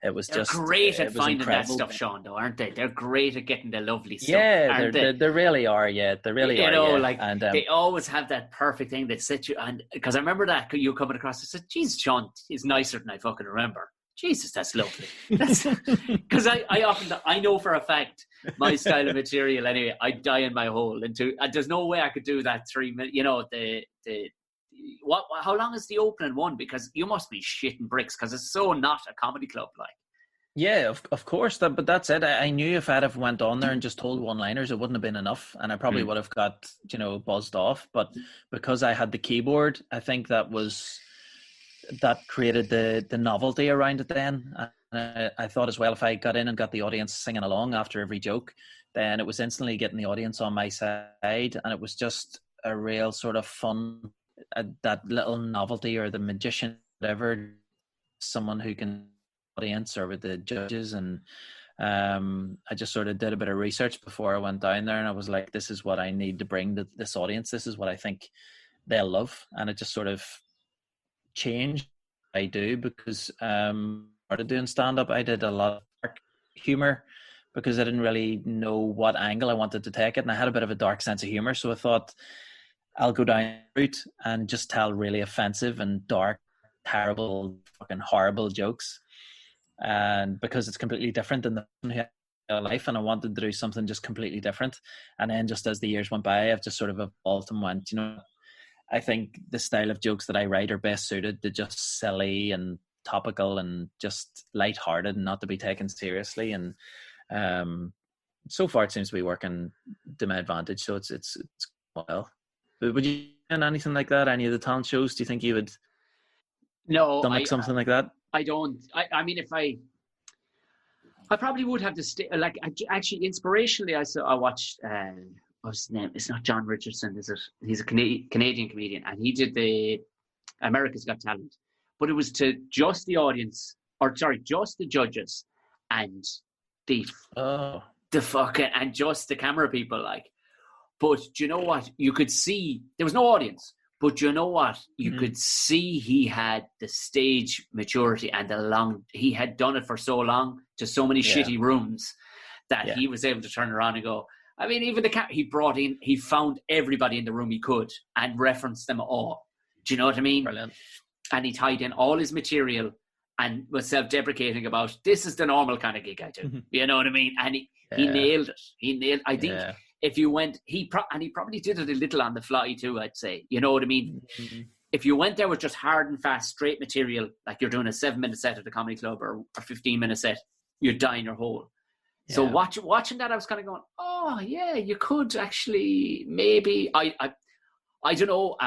it was they're great at finding that stuff, Sean, though, aren't they? They're great at getting the lovely stuff. Yeah, they really are. Yeah, they really are. Like, and, they always have that perfect thing that sits you. And because I remember that you coming across, I said, "Geez, Sean is nicer than I fucking remember." Jesus, that's lovely. Because I know for a fact my style of material. Anyway, I die in my hole into. There's no way I could do that 3 minutes. How long is the opening one? Because you must be shitting bricks, because it's so not a comedy club like. Yeah, of course. But that's it. I knew if I'd have went on there and just told one-liners, it wouldn't have been enough, and I probably would have got buzzed off. But because I had the keyboard, I think that created the novelty around it. Then I thought as well, if I got in and got the audience singing along after every joke, then it was instantly getting the audience on my side, and it was just a real sort of fun. That little novelty, or the magician, whatever, someone who can audience or with the judges, and I just sort of did a bit of research before I went down there, and I was like, this is what I need to bring to this audience. This is what I think they'll love. And it just sort of changed what I do, because started doing stand-up, I did a lot of dark humor because I didn't really know what angle I wanted to take it, and I had a bit of a dark sense of humor, so I thought I'll go down that route and just tell really offensive and dark, terrible, fucking horrible jokes, and because it's completely different than the life, and I wanted to do something just completely different. And then just as the years went by, I've just sort of evolved and went, I think the style of jokes that I write are best suited to just silly and topical and just lighthearted and not to be taken seriously. And so far it seems to be working to my advantage, so it's well. But would you do anything like that? Any of the talent shows? Do you think you would stomach something like that? I don't. I mean, if I probably would have to stay. Like, actually, inspirationally, I watched. What's his name? It's not John Richardson, is it? He's a Canadian comedian, and he did the America's Got Talent, but it was to just the audience, just the judges, and the fucking, and just the camera people, like. But do you know what? You could see there was no audience. But you know what? You could see he had the stage maturity and he had done it for so long to so many shitty rooms that he was able to turn around and go, I mean, even he found everybody in the room he could and referenced them all. Do you know what I mean? Brilliant. And he tied in all his material and was self-deprecating about, this is the normal kind of gig I do. You know what I mean? And he nailed it. I think... Yeah. If you went, he probably did it a little on the fly too, I'd say. You know what I mean? Mm-hmm. If you went there with just hard and fast, straight material, like you're doing a 7-minute set at a comedy club or a 15-minute set, you're dying your hole. Yeah. So watching that, I was kind of going, oh yeah, you could actually maybe. I don't know.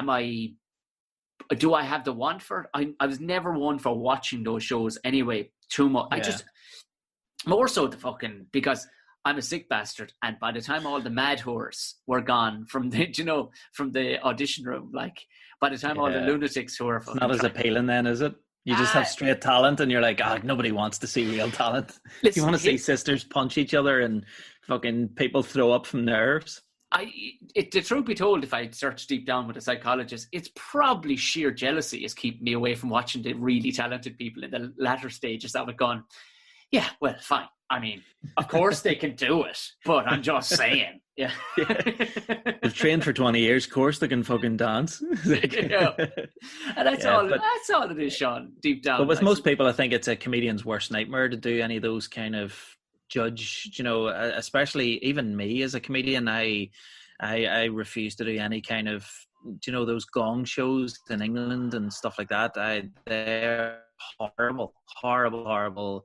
Do I have the want for it? I was never one for watching those shows anyway. Too much. Yeah. I just more so because I'm a sick bastard, and by the time all the mad whores were gone from the audition room, like by the time all the lunatics who were it's not as appealing then, is it? You just have straight talent, and you're like, nobody wants to see real talent. Listen, you want to see sisters punch each other and fucking people throw up from nerves. The truth be told, if I searched deep down with a psychologist, it's probably sheer jealousy is keeping me away from watching the really talented people in the latter stages of it. Gone, yeah, well, fine. I mean, of course they can do it, but I'm just saying. Yeah. They've trained for 20 years, of course they can fucking dance. And that's all it is, Sean, deep down. But with most people, I think it's a comedian's worst nightmare to do any of those kind of judge, especially even me as a comedian. I refuse to do any kind of, those gong shows in England and stuff like that. They're horrible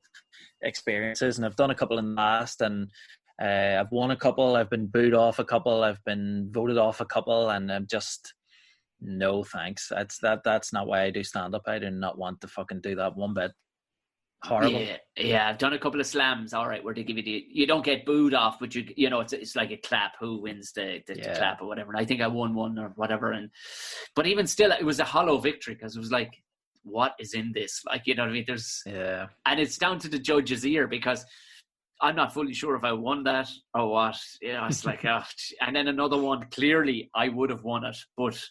experiences, and I've done a couple in the past, and I've won a couple, I've been booed off a couple, I've been voted off a couple, and I'm just, no thanks. That's not why I do stand-up. I do not want to fucking do that one bit. Horrible. Yeah, I've done a couple of slams, all right, where they give you don't get booed off, but it's like a clap, who wins the clap or whatever, and I think I won one or whatever, but even still it was a hollow victory, because it was like, what is in this? Like, you know what I mean? And it's down to the judge's ear, because I'm not fully sure if I won that or what. It's like, and then another one, clearly I would have won it, but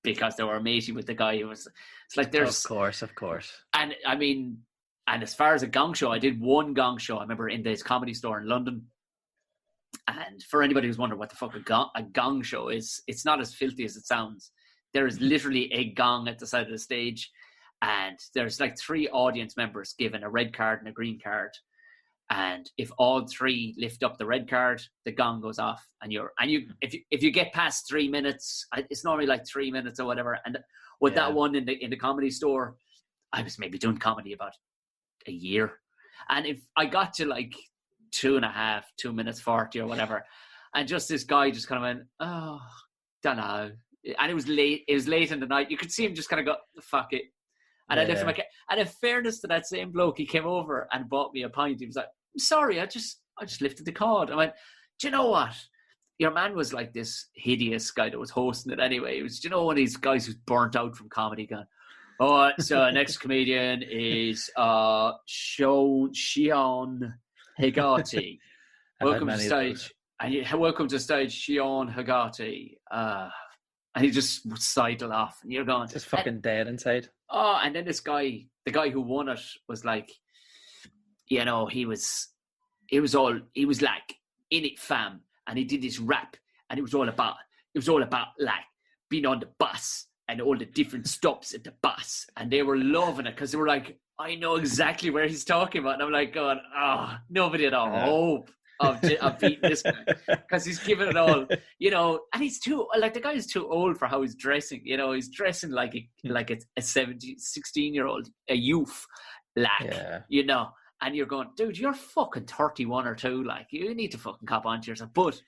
because they were matey with the guy who was, it's like there's... Of course. And I mean, and as far as a gong show, I did one gong show, I remember, in this Comedy Store in London. And for anybody who's wondering what the fuck a gong show is, it's not as filthy as it sounds. There is literally a gong at the side of the stage, and there's like 3 audience members given a red card and a green card, and if all 3 lift up the red card, the gong goes off, and if you get past 3 minutes, it's normally like 3 minutes or whatever. And with that one in the Comedy Store, I was maybe doing comedy about a year, and if I got to like 2 minutes 40 or whatever, and just this guy just kind of went, oh, don't know, and it was late in the night, you could see him just kind of go, fuck it. And I lifted my and in fairness to that same bloke, he came over and bought me a pint. He was like, I'm sorry, I just lifted the card. I went, do you know what? Your man was like this hideous guy that was hosting it anyway. He was, one of these guys who's burnt out from comedy, going, so next comedian is Sean Hegarty. I've had Welcome to many of those. stage. And welcome to stage, Sean Hegarty. And he just sidled off, and you're going, Just fucking dead inside. oh, and then this guy, the guy who won it, was like, you know, he was like in it, fam, and he did this rap, and it was all about like being on the bus and all the different stops at the bus, and they were loving it because they were like, I know exactly where he's talking about, and I'm like, God, nobody had a hope of beating this guy because he's giving it all, you know, and he's too, like, the guy is too old for how he's dressing, you know, he's dressing like a 16-year-old, a youth, like, you know, and you're going, dude, you're fucking 31 or 2, like, you need to fucking cop onto yourself. But,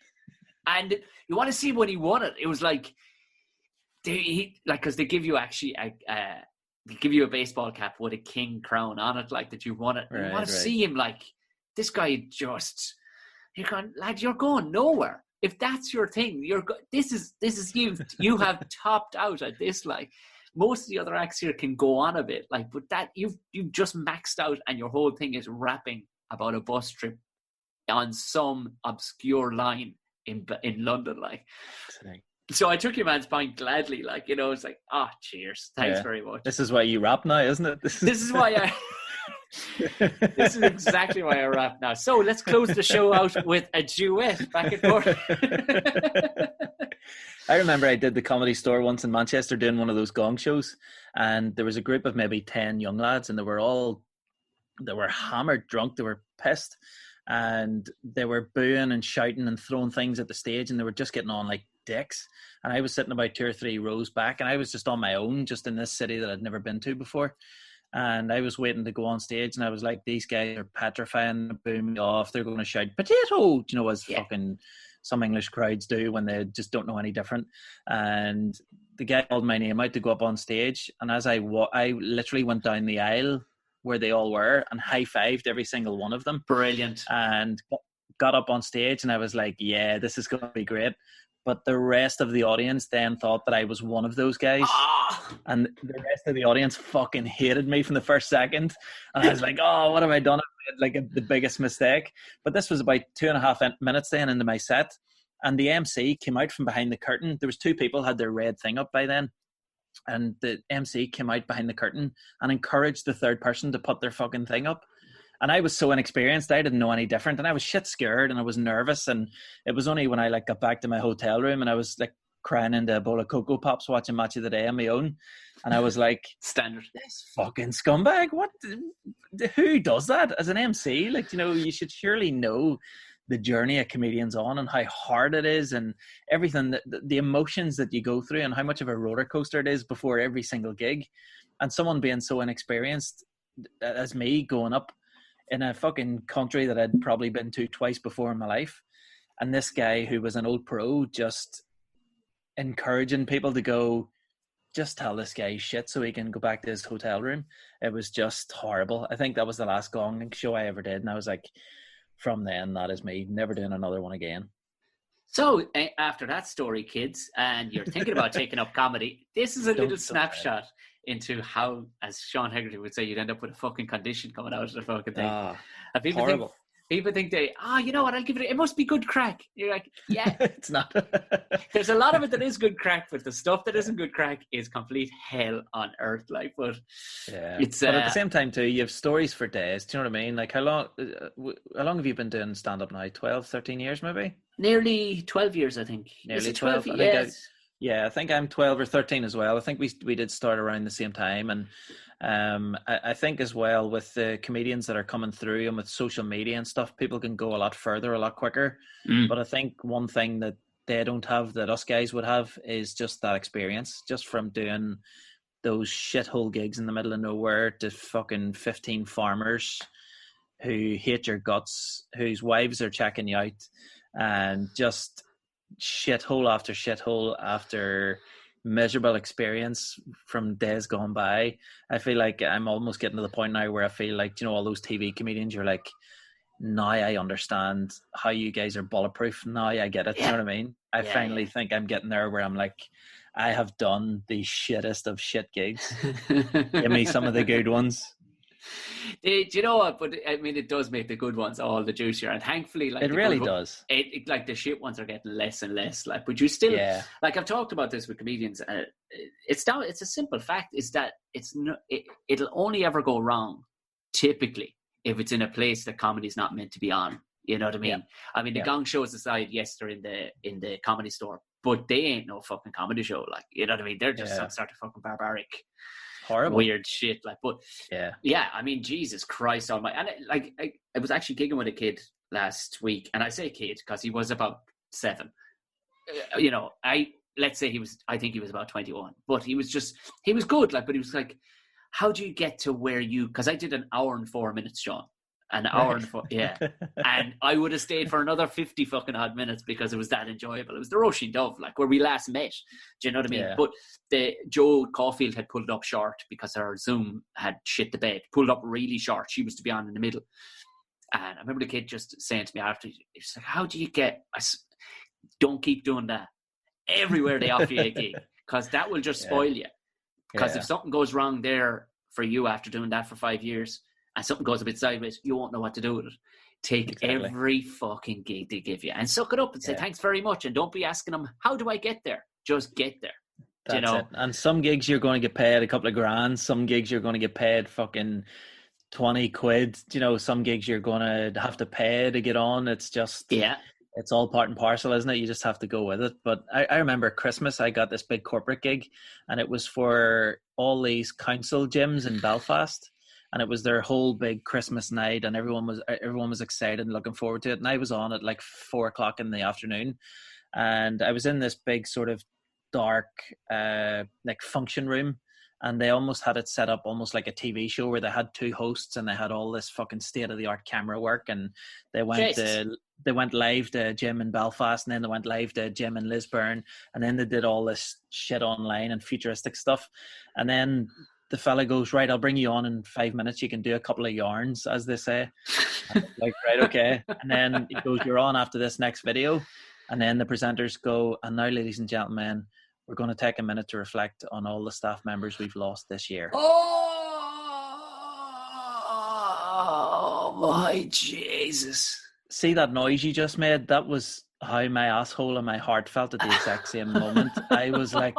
and you want to see when he won it, it was like, because they give you actually they give you a baseball cap with a king crown on it, like, that you won it. You want to see him, like, this guy just, you're going, lad, you're going nowhere. If that's your thing, this is you have topped out at this. Like, most of the other acts here can go on a bit, like, but that you've just maxed out, and your whole thing is rapping about a bus trip on some obscure line in London, like. So I took your man's point gladly, like, you know, it's like, cheers, thanks very much. This is why you rap now, isn't it? This is why I. This is exactly why I rap now. So let's close the show out with a duet back and forth. I remember I did the Comedy Store once in Manchester doing one of those gong shows, and there was a group of maybe 10 young lads, and they were hammered drunk, they were pissed, and they were booing and shouting and throwing things at the stage, and they were just getting on like dicks. And I was sitting about 2 or 3 rows back, and I was just on my own, just in this city that I'd never been to before. And I was waiting to go on stage, and I was like, these guys are petrifying, boom me off. They're going to shout, potato, you know, as fucking some English crowds do when they just don't know any different. And the guy called my name out to go up on stage. And as I literally went down the aisle where they all were and high-fived every single one of them. Brilliant. And got up on stage, and I was like, yeah, this is going to be great. But the rest of the audience then thought that I was one of those guys. And the rest of the audience fucking hated me from the first second. And I was like, what have I done? I made the biggest mistake. But this was about 2.5 minutes then into my set. And the MC came out from behind the curtain. There was 2 people had their red thing up by then. And the MC came out behind the curtain and encouraged the third person to put their fucking thing up. And I was so inexperienced, I didn't know any different. And I was shit scared, and I was nervous. And it was only when I got back to my hotel room, and I was like crying into a bowl of Cocoa Pops watching Match of the Day on my own. And I was like, standard, this fucking scumbag, who does that as an MC? Like, you know, you should surely know the journey a comedian's on and how hard it is, and everything, the emotions that you go through, and how much of a roller coaster it is before every single gig. And someone being so inexperienced as me, going up in a fucking country that I'd probably been to twice before in my life, and this guy who was an old pro just encouraging people to go, just tell this guy shit so he can go back to his hotel room. It was just horrible. I think that was the last gong show I ever did, and I was like, from then, that is me, never doing another one again. So after that story, kids, and you're thinking about taking up comedy, this is a little snapshot into how, as Sean Hegarty would say, you'd end up with a fucking condition coming out of the fucking thing. And people think they, you know what, I'll give it must be good crack. You're like, yeah. It's not. There's a lot of it that is good crack, but the stuff that isn't good crack is complete hell on earth. Like, but it's... but at the same time, too, you have stories for days. Do you know what I mean? Like, how long have you been doing stand-up now? 12, 13 years, maybe? Nearly 12 years, I think. Nearly 12? I think I'm 12 or 13 as well. I think we did start around the same time. And I think as well, with the comedians that are coming through and with social media and stuff, people can go a lot further, a lot quicker. But I think one thing that they don't have that us guys would have is just that experience, just from doing those shithole gigs in the middle of nowhere to fucking 15 farmers who hate your guts, whose wives are checking you out, and just shithole after miserable experience from days gone by. I feel like I'm almost getting to the point now where I feel like, you know, all those TV comedians, you're like, now I understand how you guys are bulletproof. Now I get it. You know what I mean? I finally think I'm getting there where I'm like, I have done the shittest of shit gigs. Give me some of the good ones. Do you know what? But I mean, it does make the good ones all the juicier, and thankfully, like It the really good, does. like the shit ones are getting less and less. Like, but you still, Yeah. like I've talked about this with comedians. It's down. It's a simple fact: is that it'll only ever go wrong, typically, if it's in a place that comedy's not meant to be on. You know what I mean? Yeah. I mean, the Gong Shows aside, yes, they're in the Comedy Store, but they ain't no fucking comedy show. Like, you know what I mean? They're just some sort of fucking barbaric, horrible, weird shit. Like, but yeah, I mean, Jesus Christ Almighty! And I was actually gigging with a kid last week, and I say kid because he was about 7. You know, let's say I think he was about 21, but he was good. Like, but he was like, how do you get to where you? Because I did an hour and 4 minutes, Sean. An hour and 4, and I would have stayed for another 50 fucking odd minutes because it was that enjoyable. It was the Roisin Dove, like where we last met. Do you know what I mean? Yeah. But Joe Caulfield had pulled it up short because our Zoom had shit the bed. Pulled up really short. She was to be on in the middle. And I remember the kid just saying to me after, he was like, how do you get? Don't keep doing that. Everywhere they offer you a gig, because that will just spoil you. Because if something goes wrong there for you after doing that for 5 years, and something goes a bit sideways, you won't know what to do with it. Take every fucking gig they give you and suck it up and say thanks very much, and don't be asking them, how do I get there? Just get there. That's you know? it. And some gigs you're going to get paid a couple of grand. Some gigs you're going to get paid fucking 20 quid. You know, some gigs you're going to have to pay to get on. It's just... It's all part and parcel, isn't it? You just have to go with it. But I remember Christmas, I got this big corporate gig, and it was for all these council gyms in Belfast, and it was their whole big Christmas night, and everyone was excited and looking forward to it. And I was on at like 4:00 in the afternoon, and I was in this big sort of dark like function room, and they almost had it set up almost like a TV show where they had 2 hosts and they had all this fucking state-of-the-art camera work, and they went live to a gym in Belfast, and then they went live to a gym in Lisburn, and then they did all this shit online and futuristic stuff. And then the fella goes, right, I'll bring you on in 5 minutes. You can do a couple of yarns, as they say. Like, right, okay. And then he goes, you're on after this next video. And then the presenters go, and now, ladies and gentlemen, we're going to take a minute to reflect on all the staff members we've lost this year. Oh, my Jesus. See that noise you just made? That was how my asshole and my heart felt at the exact same moment. I was like...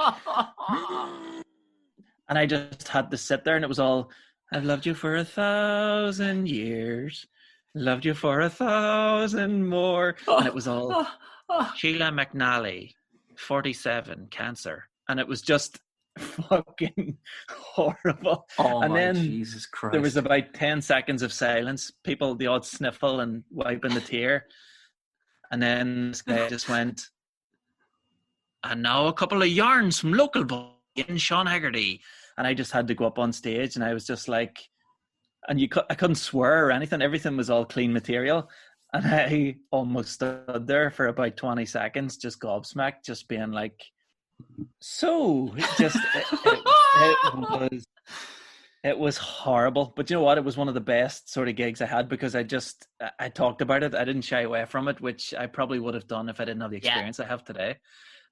And I just had to sit there, and it was all, I've loved you for 1,000 years. Loved you for 1,000 more. And it was all, Sheila McNally, 47, cancer. And it was just fucking horrible. Oh, and then Jesus Christ. There was about 10 seconds of silence. People, the odd sniffle and wiping the tear. And then this guy just went, and now a couple of yarns from local boy in Sean Hegarty. And I just had to go up on stage, and I was just like, and I couldn't swear or anything. Everything was all clean material. And I almost stood there for about 20 seconds, just gobsmacked, just being like, so it was horrible. But you know what? It was one of the best sort of gigs I had, because I talked about it. I didn't shy away from it, which I probably would have done if I didn't have the experience I have today.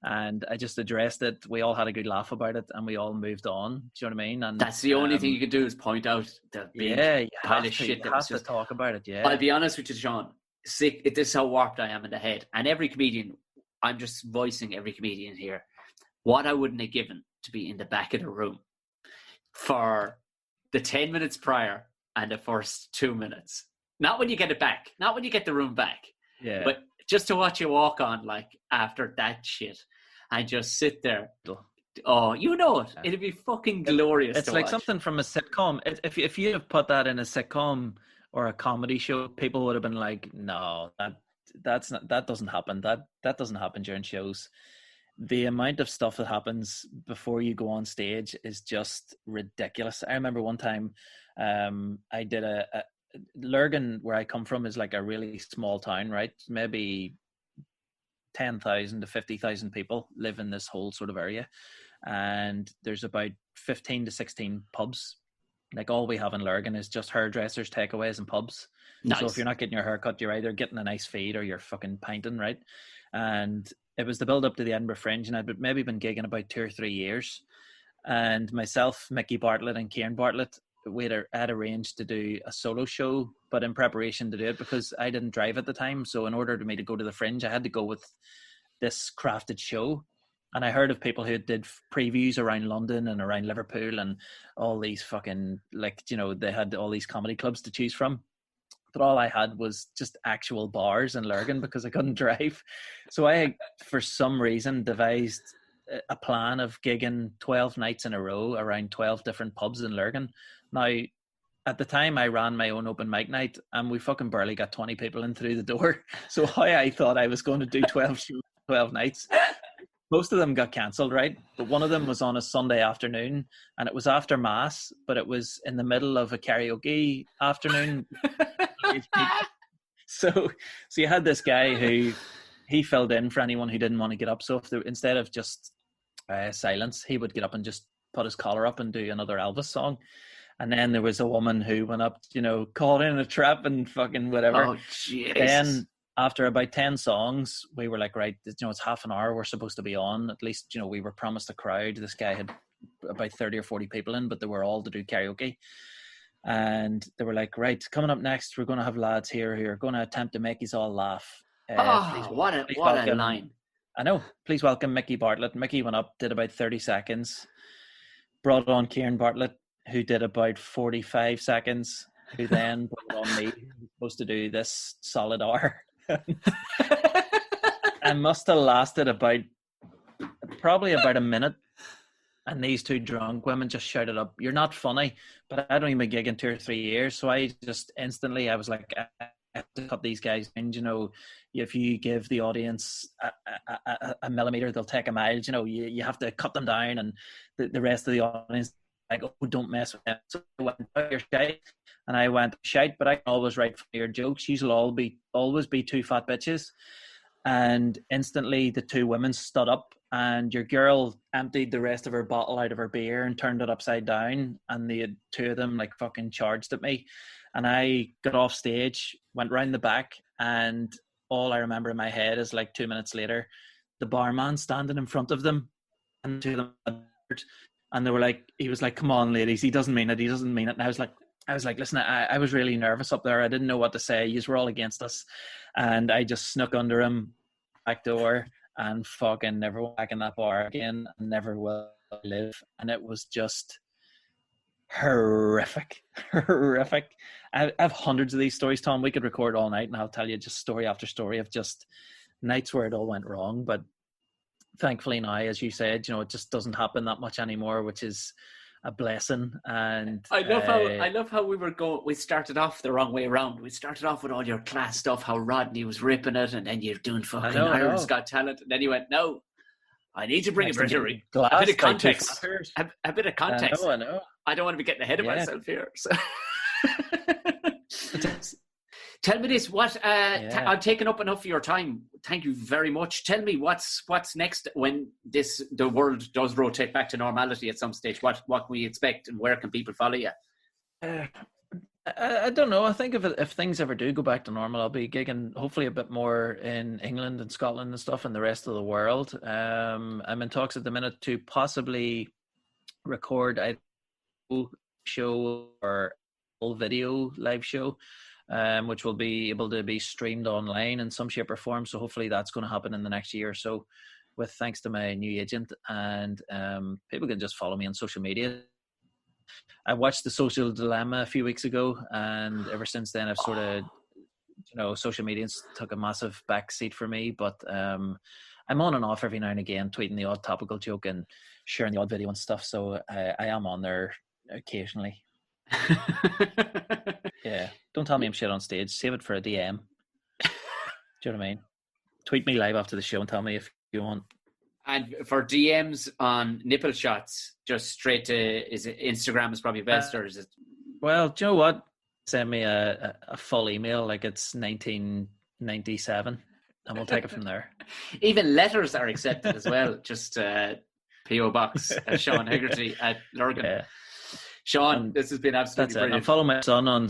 And I just addressed it. We all had a good laugh about it, and we all moved on. Do you know what I mean? And that's the only thing you could do, is point out the big pile of shit that was just... to talk about it. Yeah, I'll be honest with you, Sean. This is how warped I am in the head. And every comedian, I'm just voicing every comedian here, what I wouldn't have given to be in the back of the room for the 10 minutes prior and the first 2 minutes. Not when you get it back. Not when you get the room back. Yeah. But just to watch you walk on, like, after that shit, and just sit there. Oh, you know it. It'd be fucking glorious. It's to like watch. something from a sitcom. If you have put that in a sitcom or a comedy show, people would have been like, "No, that doesn't happen. That doesn't happen during shows." The amount of stuff that happens before you go on stage is just ridiculous. I remember one time, I did a Lurgan, where I come from, is like a really small town, right? Maybe 10,000 to 50,000 people live in this whole sort of area, and there's about 15 to 16 pubs. Like, all we have in Lurgan is just hairdressers, takeaways, and pubs. Nice. So if you're not getting your hair cut, you're either getting a nice feed or you're fucking pinting, right? And it was the build up to the Edinburgh Fringe, and I'd maybe been gigging about 2 or 3 years. And myself, Mickey Bartlett, and Kieran Bartlett had arranged to do a solo show, but in preparation to do it, because I didn't drive at the time, so in order for me to go to the Fringe, I had to go with this crafted show. And I heard of people who did previews around London and around Liverpool and all these fucking, like, you know, they had all these comedy clubs to choose from. But all I had was just actual bars in Lurgan because I couldn't drive. So I, for some reason, devised a plan of gigging 12 nights in a row around 12 different pubs in Lurgan. Now, at the time, I ran my own open mic night, and we fucking barely got 20 people in through the door. So how I thought I was going to do 12 shows, 12 nights. Most of them got cancelled, right? But one of them was on a Sunday afternoon, and it was after Mass, but it was in the middle of a karaoke afternoon. So you had this guy who he filled in for anyone who didn't want to get up. So if instead of just silence, he would get up and just put his collar up and do another Elvis song. And then there was a woman who went up, you know, caught in a trap and fucking whatever. Oh, jeez. Then after about 10 songs, we were like, right, you know, it's half an hour. We're supposed to be on. At least, you know, we were promised a crowd. This guy had about 30 or 40 people in, but they were all to do karaoke. And they were like, right, coming up next, we're going to have lads here who are going to attempt to make us all laugh. What a line. I know. Please welcome Mickey Bartlett. Mickey went up, did about 30 seconds. Brought on Kieran Bartlett, who did about 45 seconds, who then brought on me, who was supposed to do this solid hour. And must have lasted probably about a minute. And these two drunk women just shouted up, "You're not funny." But I don't even gig in 2 or 3 years. So I just instantly, I was like, I have to cut these guys in. You know, if you give the audience a millimeter, they'll take a mile. You know, you have to cut them down. And the rest of the audience, like, oh, don't mess with them. So I went, "Oh, you're shite." And I went, "Shite, but I can always write for your jokes. You'll always be two fat bitches." And instantly the two women stood up, and your girl emptied the rest of her bottle out of her beer and turned it upside down, and the two of them like fucking charged at me. And I got off stage, went round the back, and all I remember in my head is like 2 minutes later, the barman standing in front of them, and two of them, and they were like, he was like, "Come on, ladies, he doesn't mean it. And I was like, listen, I was really nervous up there. I didn't know what to say. You were all against us. And I just snuck under him, back door, and fucking never went back in that bar again, and never will live. And it was just horrific. I have hundreds of these stories, Tom. We could record all night, and I'll tell you just story after story of just nights where it all went wrong. But thankfully now, as you said, you know, it just doesn't happen that much anymore, which is a blessing. And I love how we started off the wrong way around. We started off with all your class stuff, how Rodney was ripping it, and then you're doing fucking Ireland's Got Talent, and then you went, "No, I need to bring a bit of context. A bit of context. I know. I don't want to be getting ahead of myself here." So. Tell me this, I'm taking up enough of your time. Thank you very much. Tell me what's next when the world does rotate back to normality at some stage. What can we expect, and where can people follow you? I don't know. I think if things ever do go back to normal, I'll be gigging hopefully a bit more in England and Scotland and stuff, and the rest of the world. I'm in talks at the minute to possibly record a show or a video live show, which will be able to be streamed online in some shape or form. So hopefully that's going to happen in the next year or so, with thanks to my new agent. And people can just follow me on social media. I watched The Social Dilemma a few weeks ago, and ever since then I've sort of, you know, social media took a massive backseat for me. But I'm on and off every now and again, tweeting the odd topical joke and sharing the odd video and stuff. So I am on there occasionally. Yeah, don't tell me I'm shit on stage. Save it for a DM. Do you know what I mean? Tweet me live after the show and tell me if you want. And for DMs on nipple shots, just straight to, is it Instagram is probably best, or is it? Well, do you know what? Send me a full email like it's 1997, and we'll take it from there. Even letters are accepted as well. Just P.O. Box Sean Hegarty at Lurgan. Yeah. Sean, this has been absolutely brilliant. And follow my son on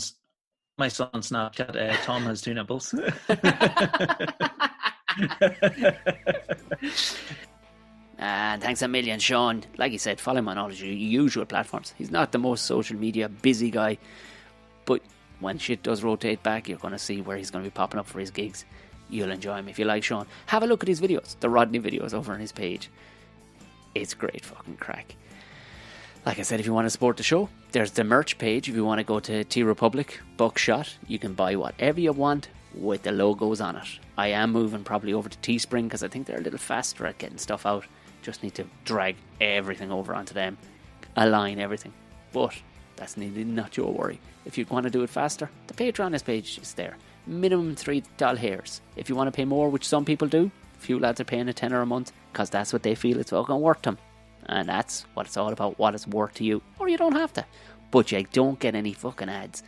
Snapchat. Tom has 2 nipples. And thanks a million, Sean. Like you said, follow him on all his usual platforms. He's not the most social media busy guy, but when shit does rotate back, you're going to see where he's going to be popping up for his gigs. You'll enjoy him if you like Sean. Have a look at his videos, the Rodney videos over on his page. It's great fucking crack. Like I said, if you want to support the show, there's the merch page. If you want to go to T Republic, Buckshot, you can buy whatever you want with the logos on it. I am moving probably over to Teespring because I think they're a little faster at getting stuff out. Just need to drag everything over onto them, align everything. But that's not your worry. If you want to do it faster, the Patreon page is there. Minimum $3 If you want to pay more, which some people do, a few lads are paying a tenner a month because that's what they feel it's fucking worth them. And that's what it's all about, what it's worth to you. Or you don't have to. But you don't get any fucking ads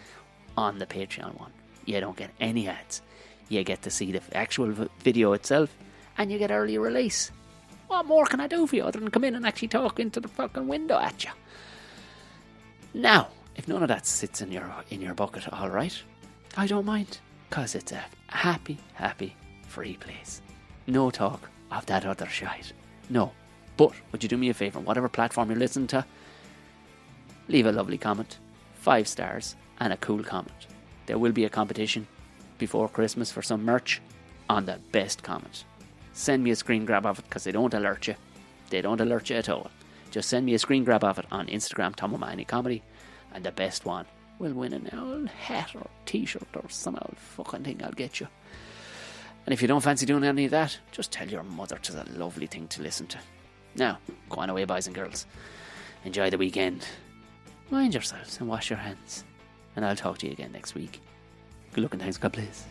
on the Patreon one. You don't get any ads. You get to see the actual video itself, and you get early release. What more can I do for you other than come in and actually talk into the fucking window at you? Now, if none of that sits in your bucket, alright, I don't mind. Because it's a happy, free place. No talk of that other shite. No. But would you do me a favour, whatever platform you're listening to, leave a lovely comment, 5 stars, and a cool comment. There will be a competition before Christmas for some merch on the best comment. Send me a screen grab of it because they don't alert you. They don't alert you at all. Just send me a screen grab of it on Instagram, Tom O'Mahony Comedy, and the best one will win an old hat or t-shirt or some old fucking thing I'll get you. And if you don't fancy doing any of that, just tell your mother it's a lovely thing to listen to. Now, go on away, boys and girls. Enjoy the weekend. Mind yourselves and wash your hands. And I'll talk to you again next week. Good luck and thanks, God bless.